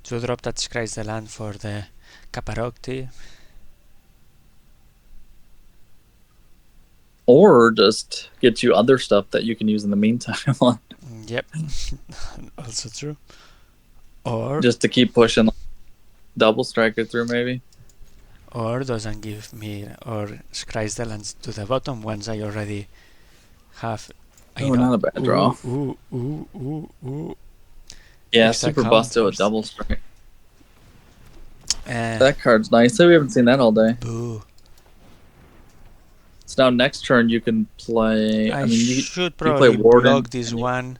2-drop that scries the land for the Caparocti. Or just get you other stuff that you can use in the meantime. Yep. Also true. Or just to keep pushing double striker through maybe. Or doesn't give me or scries the lands to the bottom once I already have. Oh, not a bad draw. Ooh. Yeah, extra super busted with counters. double strike. Uh, That card's nice. So we haven't seen that all day. boo. So now next turn you can play. I mean, should you play probably Warden. block this one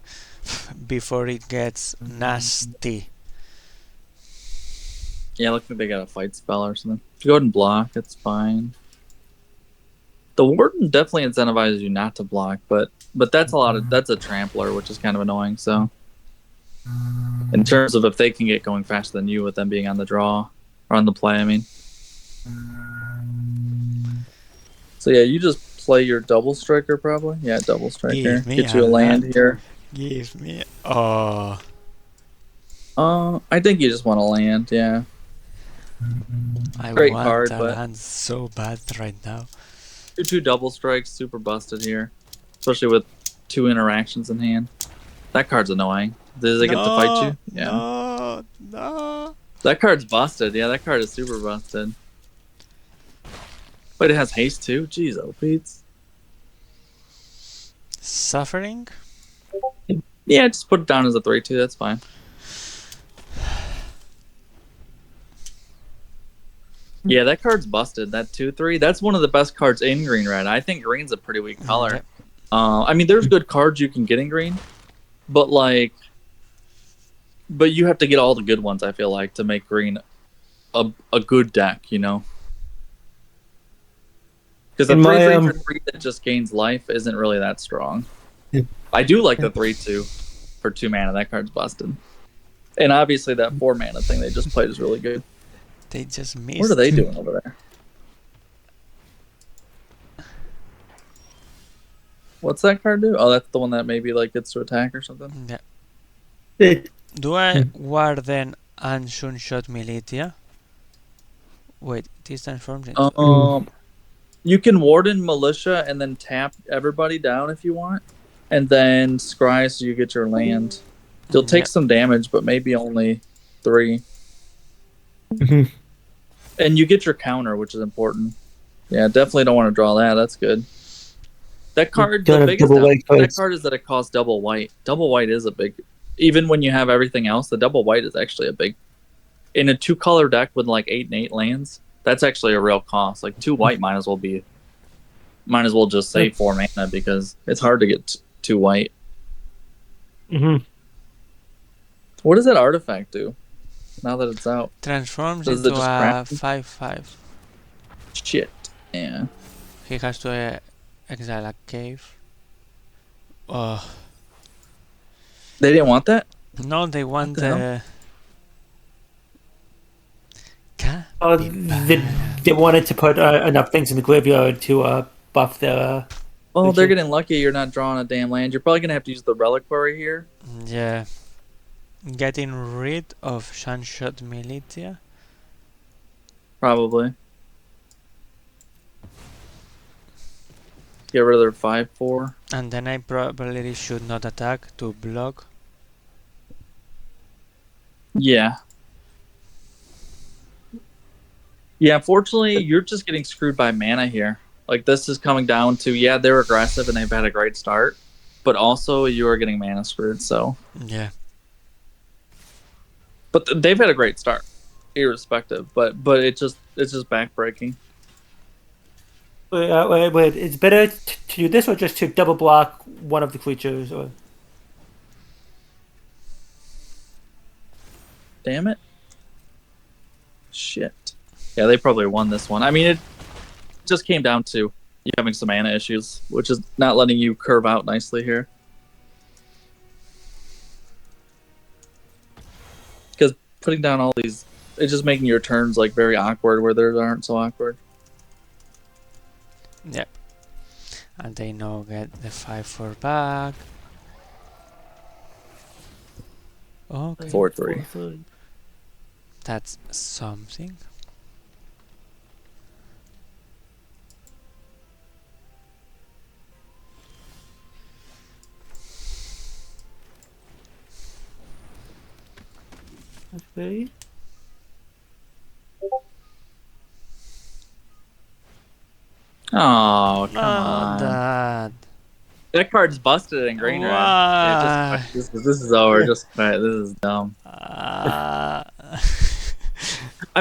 before it gets nasty. Yeah, look like they got a fight spell or something. If you go ahead and block, it's fine. The Warden definitely incentivizes you not to block, but that's that's a trampler, which is kind of annoying. So, in terms of if they can get going faster than you with them being on the draw or on the play, I mean. So yeah, you just play your double striker probably. Yeah, double striker. Give me Get you a land here. Give me. Oh. I think you just want to land. Yeah. I Great want card, a but- land so bad right now. 2/2 double strikes, super busted here, especially with 2 interactions in hand. That card's annoying. Does it get to fight you? Yeah. No. That card's busted. Yeah, that card is super busted. But it has haste too. Jeez, oh Pete's. Suffering? Yeah, just put it down as a 3/2. That's fine. Yeah, that card's busted. That 2/3. That's one of the best cards in green red. I think green's a pretty weak color. Yep. I mean, there's good cards you can get in green, but you have to get all the good ones. I feel like to make green a good deck, you know. Because the In my, 3/3 for 3 that just gains life isn't really that strong. Yeah. I do like the 3/2 for 2 mana. That card's busted. And obviously that 4 mana thing they just played is really good. They just missed. What are they doing over there? What's that card do? Oh, that's the one that maybe like gets to attack or something. Yeah. Do I Warden and Sunshot Militia? Wait, this transforms into... You can Warden Militia and then tap everybody down if you want, and then scry so you get your land. You'll take some damage, but maybe only 3. And you get your counter, which is important. Yeah, definitely don't want to draw that. That's good. That card, the biggest that card is that it costs double white. Double white is a big... Even when you have everything else, the double white is actually a big... In a 2-color deck with like 8 and 8 lands, that's actually a real cost. Like 2 white might as well just save 4 mana because it's hard to get 2 white. What does that artifact do now that it's out? Transforms Does it into just a craft? 5/5. Shit. Yeah. He has to exile a cave. Oh. They didn't want that? No, they want the hell? They wanted to put enough things in the graveyard to buff their. Well, they're getting lucky you're not drawing a damn land. You're probably going to have to use the reliquary here. Yeah. Getting rid of Sunshot Militia. Probably. Get rid of their 5/4. And then I probably should not attack to block. Yeah. Yeah, unfortunately, you're just getting screwed by mana here. Like, this is coming down to, yeah, they're aggressive and they've had a great start, but also you are getting mana screwed, so. Yeah. But they've had a great start, irrespective, but it's just backbreaking. Wait, it's better to do this or just to double block one of the creatures? Or... Damn it. Shit. Yeah, they probably won this one. I mean, it just came down to you having some mana issues, which is not letting you curve out nicely here. Because putting down all these, it's just making your turns like very awkward where theirs aren't so awkward. Yep. And they now get the 5/4 back. Okay. 4/3. That's something. Okay. Oh, come on. Dad. That card's busted in green red. Yeah, just this is over. Just this is dumb. I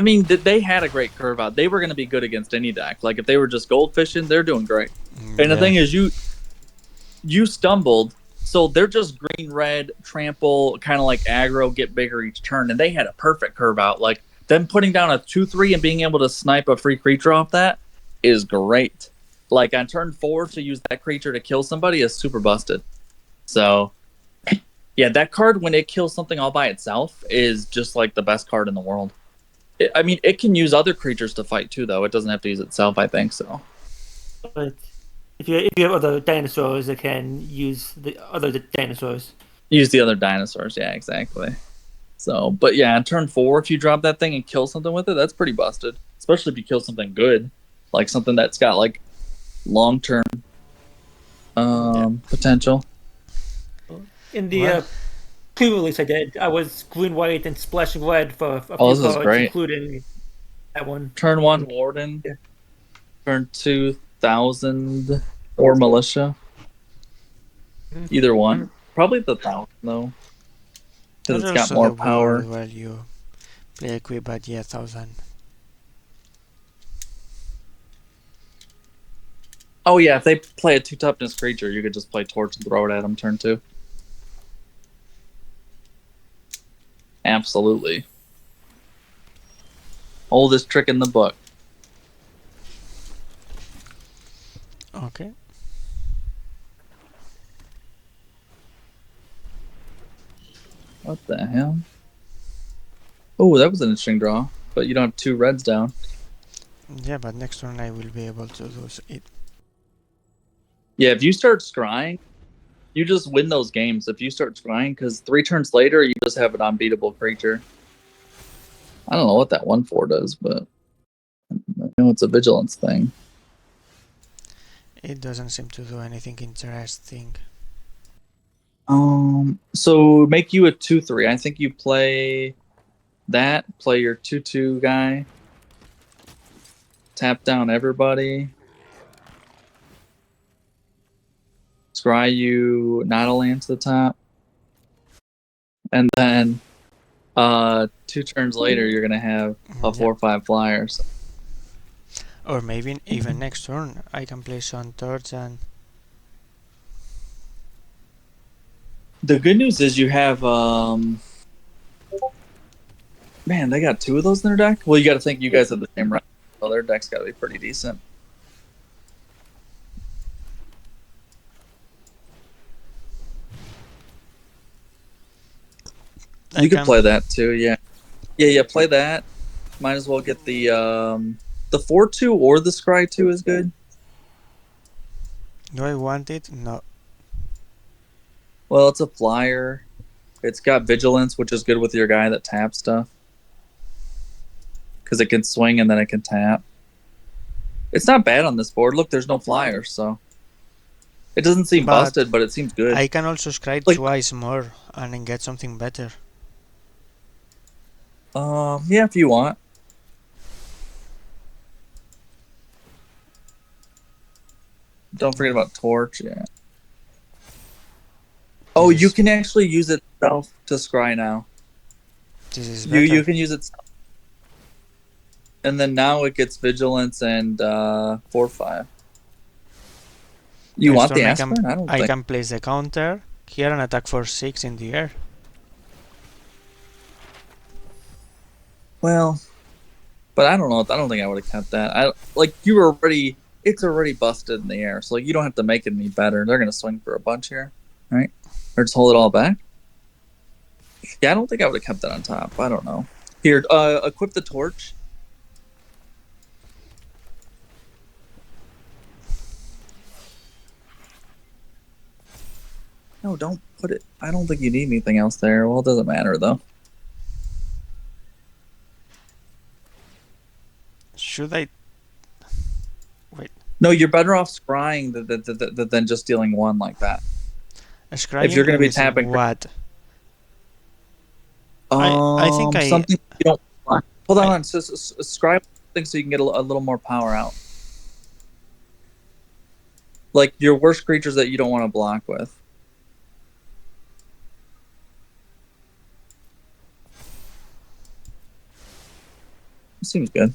mean, they had a great curve out. They were going to be good against any deck. Like if they were just goldfishing, they're doing great. And the thing is, you stumbled, so they're just green red trample, kind of like aggro, get bigger each turn, and they had a perfect curve out. Like them putting down a 2/3 and being able to snipe a free creature off that is great. Like on turn 4 to use that creature to kill somebody is super busted. So yeah, that card when it kills something all by itself is just like the best card in the world. I mean, it can use other creatures to fight too, though. It doesn't have to use itself, I think so. But if you have other dinosaurs, it can use the other dinosaurs. Use the other dinosaurs, yeah, exactly. So, but yeah, on turn 4, if you drop that thing and kill something with it, that's pretty busted. Especially if you kill something good, like something that's got like long-term potential. In the pre-release I did, I was green, white, and splashing red for a few this is cards, great. including that one. Turn 1, Warden. Yeah. Turn 2, Thousand or Militia. Either one. Probably the 1,000 though, because it's got more power. Well, you play equip, but yeah, 1,000. Oh yeah, if they play a 2 toughness creature, you could just play Torch and throw it at them turn 2. Absolutely. Oldest trick in the book. Okay. What the hell? Oh, that was an interesting draw. But you don't have 2 reds down. Yeah, but next turn I will be able to do it. Yeah, if you start scrying, you just win those games. If you start scrying, because 3 turns later, you just have an unbeatable creature. I don't know what that 1/4 does, but I know it's a vigilance thing. It doesn't seem to do anything interesting. So make you a 2/3. I think you play that, play your 2/2 guy, tap down everybody, scry you not a land to the top, and then 2 turns later you're gonna have a 4/5 flyer. So. Or maybe even next turn I can play some Torch and... The good news is you have man, they got 2 of those in their deck. Well, you got to think you guys have the same round, so their deck's got to be pretty decent. You could play that too, yeah. Yeah, play that. Might as well get the 4/2 or the Scry 2 is good. Do I want it? No. Well, it's a flyer. It's got vigilance, which is good with your guy that taps stuff. Because it can swing and then it can tap. It's not bad on this board. Look, there's no flyers, so... It doesn't seem busted, but it seems good. I can also scry twice more and then get something better. Yeah, if you want. Don't forget about Torch, yeah. Oh, you can actually use it itself to scry now. This is better. You can use it. And then now it gets vigilance and 4/5. You want the aspirin? I don't think. I can place the counter here and attack for 6 in the air. Well, but I don't know. I don't think I would have kept that. You were already. It's already busted in the air, so you don't have to make it any better. They're gonna swing for a bunch here, right? Or just hold it all back. Yeah, I don't think I would have kept that on top. I don't know. Here, equip the torch. No, don't put it. I don't think you need anything else there. Well, it doesn't matter though. Should I? Wait. No, you're better off scrying than just dealing 1 like that. Scrying if you're going to be tapping what? I think something you don't want. Hold on, so scry something so you can get a little more power out. Like your worst creatures that you don't want to block with. Seems good.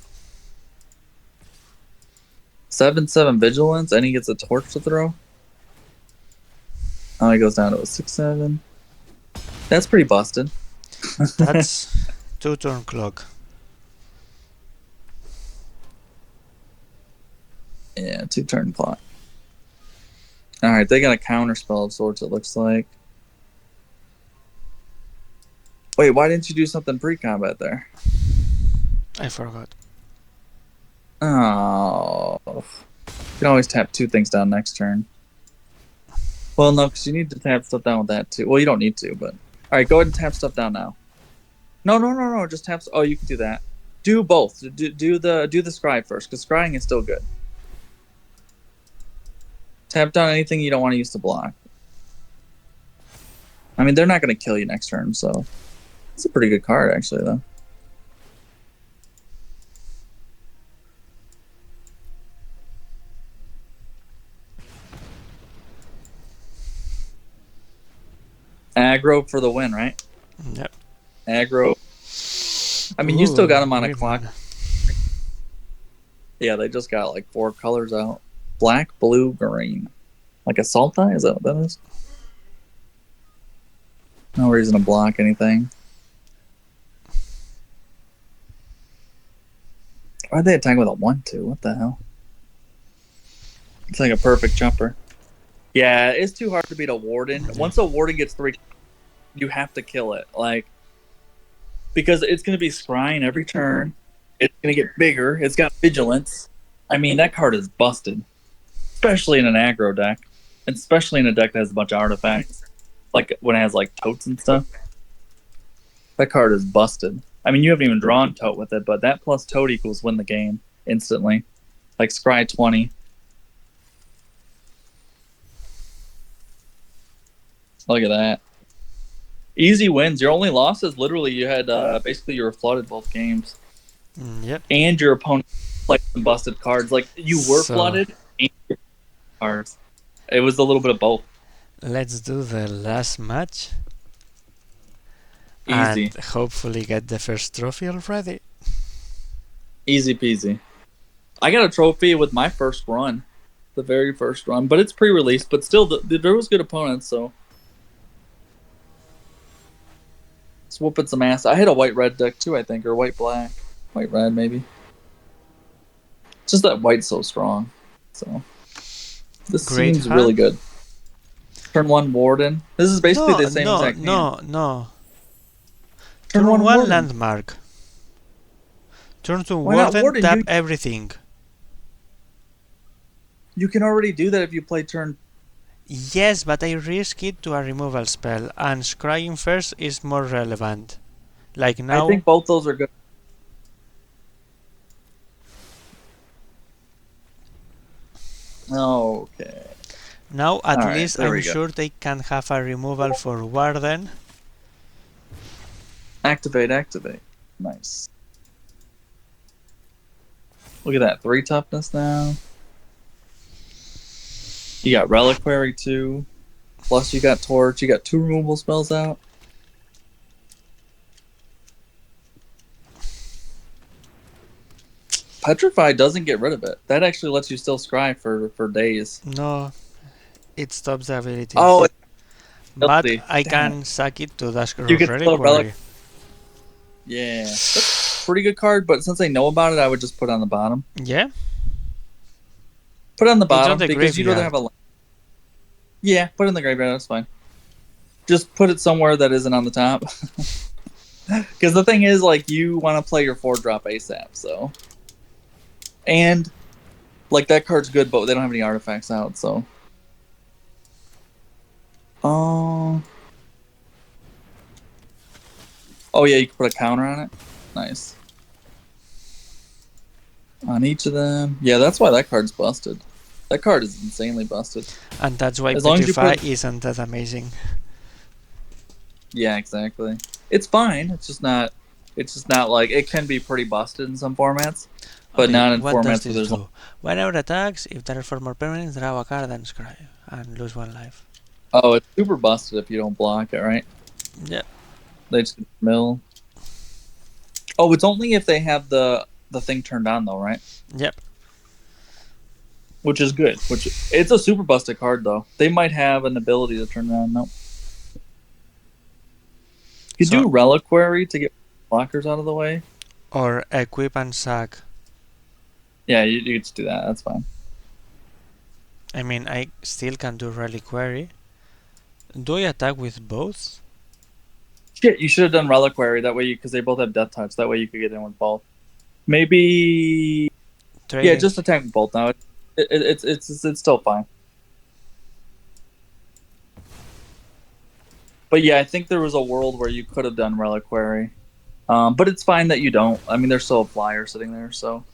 7/7 vigilance, and he gets a torch to throw. Oh, he goes down to a 6/7. That's pretty busted. That's 2-turn clock. Yeah, 2-turn clock. Alright, they got a counter spell of sorts, it looks like. Wait, why didn't you do something pre-combat there? I forgot. Oh. You can always tap 2 things down next turn. Well, no, because you need to tap stuff down with that too. Well, you don't need to, but... Alright, go ahead and tap stuff down now. No, just tap... Oh, you can do that. Do both. Do the scry first, because scrying is still good. Tap down anything you don't want to use to block. I mean, they're not going to kill you next turn, so... It's a pretty good card, actually, though. Aggro for the win, right? Yep. Aggro. I mean, you still got them on a green clock. mana. Yeah, they just got like 4 colors out. Black, blue, green. Like a Sultai? Is that what that is? No reason to block anything. Why are they attacking with a 1/2? What the hell? It's like a perfect jumper. Yeah, it's too hard to beat a Warden. Once a Warden gets 3, you have to kill it. Like, because it's going to be scrying every turn. It's going to get bigger. It's got vigilance. I mean, that card is busted. Especially in an aggro deck. And especially in a deck that has a bunch of artifacts. Like when it has like totes and stuff. That card is busted. I mean, you haven't even drawn tote with it, but that plus tote equals win the game instantly. Like scry 20. Look at that. Easy wins. Your only loss is literally you had basically you were flooded both games. Yep. And your opponent played some busted cards. Like you were flooded and your cards. It was a little bit of both. Let's do the last match. Easy. And hopefully get the first trophy already. Easy peasy. I got a trophy with my first run. The very first run. But it's pre-release. But still, there was good opponents, so... It's whooping some ass. I had a white-red deck too, I think. Or white-black. White-red, maybe. Just that white's so strong. So... This Great seems hand. really good. Turn 1 Warden. This is basically the same exact hand. No. Turn 1 1 Warden. landmark. Turn 2 Why not Warden, Warden? tap everything. You can already do that if you play turn... Yes, but I risk it to a removal spell, and scrying first is more relevant. Like now... I think both those are good. Okay. Now at Alright, least there I'm we go. sure they can have a removal for Warden. Activate. Nice. Look at that. 3 toughness now. You got Reliquary too. Plus you got Torch. You got 2 removal spells out. Petrify doesn't get rid of it. That actually lets you still scry for days. No, it stops the ability. Oh, but guilty. I Damn can sack it to Dash You can still Reliquary. yeah. That's a pretty good card, but since I know about it, I would just put it on the bottom. Yeah? Put it on the It's on bottom the because you'd rather have graveyard. a... Yeah, put it in the graveyard, that's fine. Just put it somewhere that isn't on the top. Because the thing is, like, you want to play your 4-drop ASAP, so... And, like, that card's good, but they don't have any artifacts out, so... Oh, yeah, you can put a counter on it. Nice. On each of them. Yeah, that's why that card's busted. That card is insanely busted. And that's why As long as you Petrify put- isn't that amazing. Yeah, exactly. It's fine. It's just not like it can be pretty busted in some formats. but Okay, not in what does formats where this there's. do? Whenever attacks, if there are 4 more permanents, draw a card and scry and lose 1 life. Oh, it's super busted if you don't block it, right? Yep. They just mill. Oh, it's only if they have the thing turned on though, right? Yep. Which is good. Which it's a super busted card though. They might have an ability to turn it on. Nope. You So- do Reliquary to get blockers out of the way. Or equip and sack. Yeah, you could just do that. That's fine. I mean, I still can do Reliquary. Do I attack with both? Shit, you should have done Reliquary that way because they both have Death Touch. That way you could get in with both. Maybe. Trading. Yeah, just attack with both now. It's still fine. But yeah, I think there was a world where you could have done Reliquary. But it's fine that you don't. I mean, there's still a flyer sitting there, so.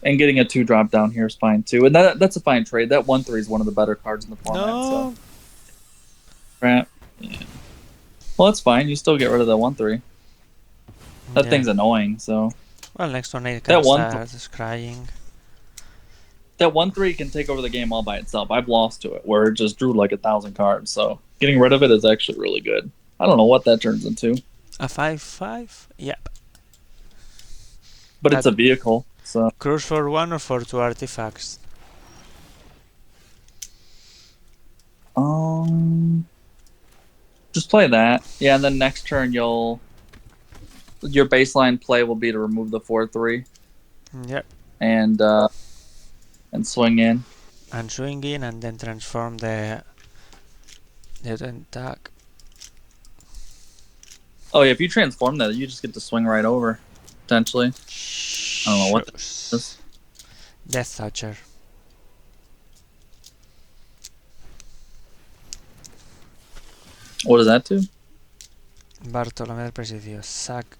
And getting a 2-drop down here is fine too. And that's a fine trade. That 1/3 is one of the better cards in the format. No. So. Right. Yeah. Well, that's fine. You still get rid of that 1/3. That Yeah. thing's annoying, so. Well, next turn I That can one- start scrying. That 1/3 can take over the game all by itself. I've lost to it where it just drew like 1,000 cards. So getting rid of it is actually really good. I don't know what that turns into, A 5/5? Yep. but it's a vehicle. So Cruise for 1 or for 2 artifacts? just play that. Yeah, and then next turn your baseline play will be to remove the 4/3 Yep. and swing in. And swing in and then transform the attack. Oh yeah, if you transform that, you just get to swing right over, potentially. I don't know what Shoes. this is. Death Toucher. What does that do? Bartolomé del Presidio. Sack.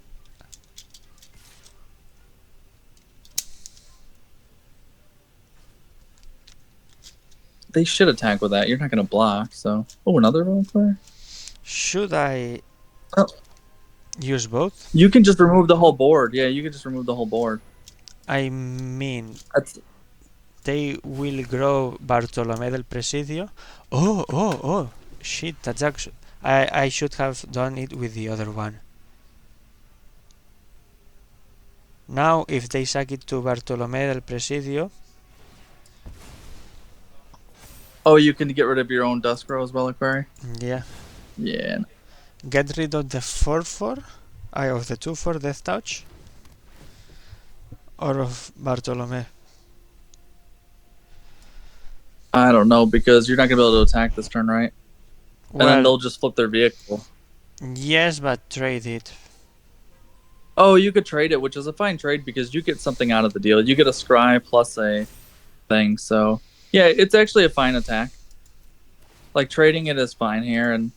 They should attack with that. You're not going to block, so. Oh, another role player? Should I Oh. use both? You can just remove the whole board. Yeah, you can just remove the whole board. I mean, That's they will grow Bartolomé del Presidio. Oh, shit, that's actually... I should have done it with the other one. Now, if they sack it to Bartolomé del Presidio... Oh, you can get rid of your own Duskrow as well, Aquari? Yeah. Yeah. Get rid of the 4/4, of the 2/4 Death Touch, or of Bartolomé. I don't know, because you're not going to be able to attack this turn, right? And then they'll just flip their vehicle. Yes, but trade it. Oh, you could trade it, which is a fine trade because you get something out of the deal. You get a scry plus a thing, so... Yeah, it's actually a fine attack. Like, trading it is fine here, and...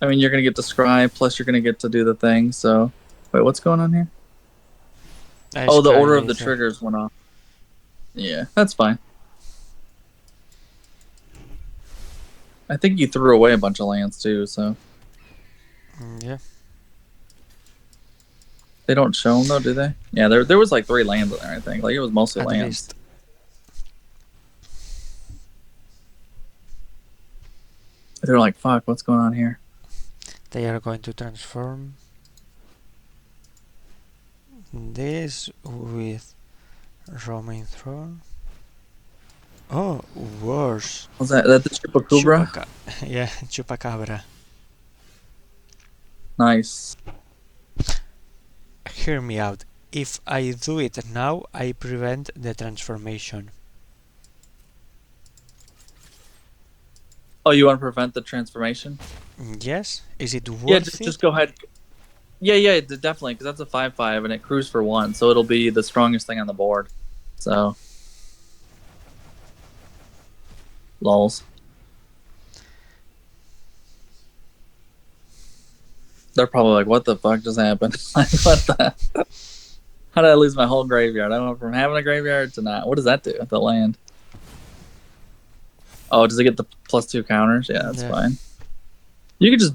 I mean, you're going to get the scry, plus you're going to get to do the thing, so... Wait, what's going on here? Oh, the order of the triggers went off. Yeah, that's fine. I think you threw away a bunch of lands, too, so... Yeah. They don't show them, though, do they? Yeah, there was like 3 lands in there, I think. Like, it was mostly At lands. least. They're like, fuck, what's going on here? They are going to transform this with Romain Throne. Oh, worse. Was that the Chupacabra? Yeah, Chupacabra. Nice. Hear me out. If I do it now, I prevent the transformation. Oh, you want to prevent the transformation? Yes? Is it worth Yeah, it? just go ahead. Yeah, definitely, because that's a 5/5 and it crews for 1, so it'll be the strongest thing on the board. So, lols. They're probably like, "What the fuck just happened? Like, what the? How did I lose my whole graveyard? I went from having a graveyard to not. What does that do? The land? Oh, does it get the +2 counters? Yeah, that's fine. You could just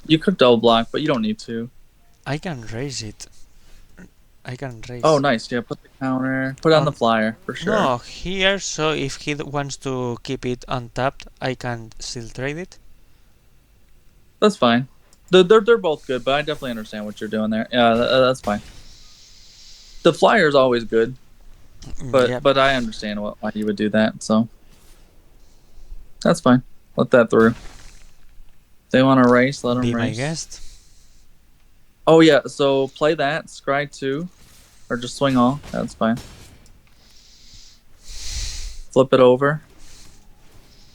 you could double block, but you don't need to. I can raise it. I can raise. Oh, nice. Yeah, put the counter. Put it on the flyer for sure. No, here. So if he wants to keep it untapped, I can still trade it. That's fine. They're both good, but I definitely understand what you're doing there. Yeah, that's fine. The flyer is always good, but I understand why you would do that. So that's fine. Let that through. If they want to race, let them Be race. my guest. Oh yeah, so play that, scry 2, or just swing all. That's fine. Flip it over.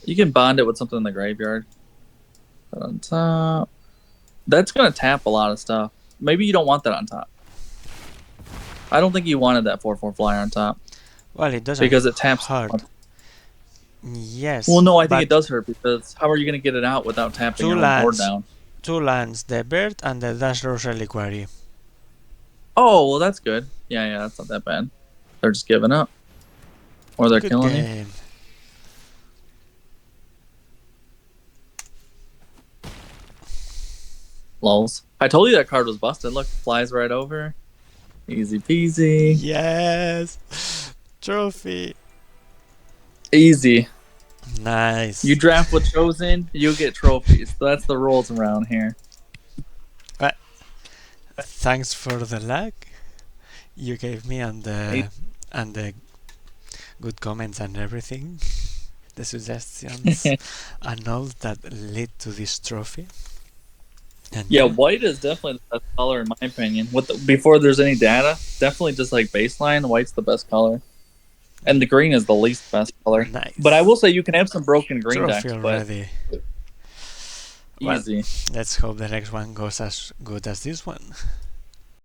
You can bond it with something in the graveyard. Put on top. That's gonna tap a lot of stuff. Maybe you don't want that on top. I don't think you wanted that 4/4 flyer on top. Well, it doesn't because it taps hard. Yes. Well, no, I think it does hurt because how are you gonna get it out without tapping your own board down? 2 lands, the bird and the Dash Rose Reliquary. Oh, well, that's good. Yeah, that's not that bad. They're just giving up. Or they're Good killing game. you. Lols. I told you that card was busted. Look, flies right over. Easy peasy. Yes. Trophy. Easy. Nice. You draft with Chosen, you get trophies. That's the rules around here. Thanks for the luck you gave me and the good comments and everything, the suggestions and all that led to this trophy. And yeah, white is definitely the best color in my opinion. Before there's any data, definitely just like baseline, white's the best color. And the green is the least best color. Nice. But I will say you can have some broken green trophy decks. already. Easy. Well, let's hope the next one goes as good as this one.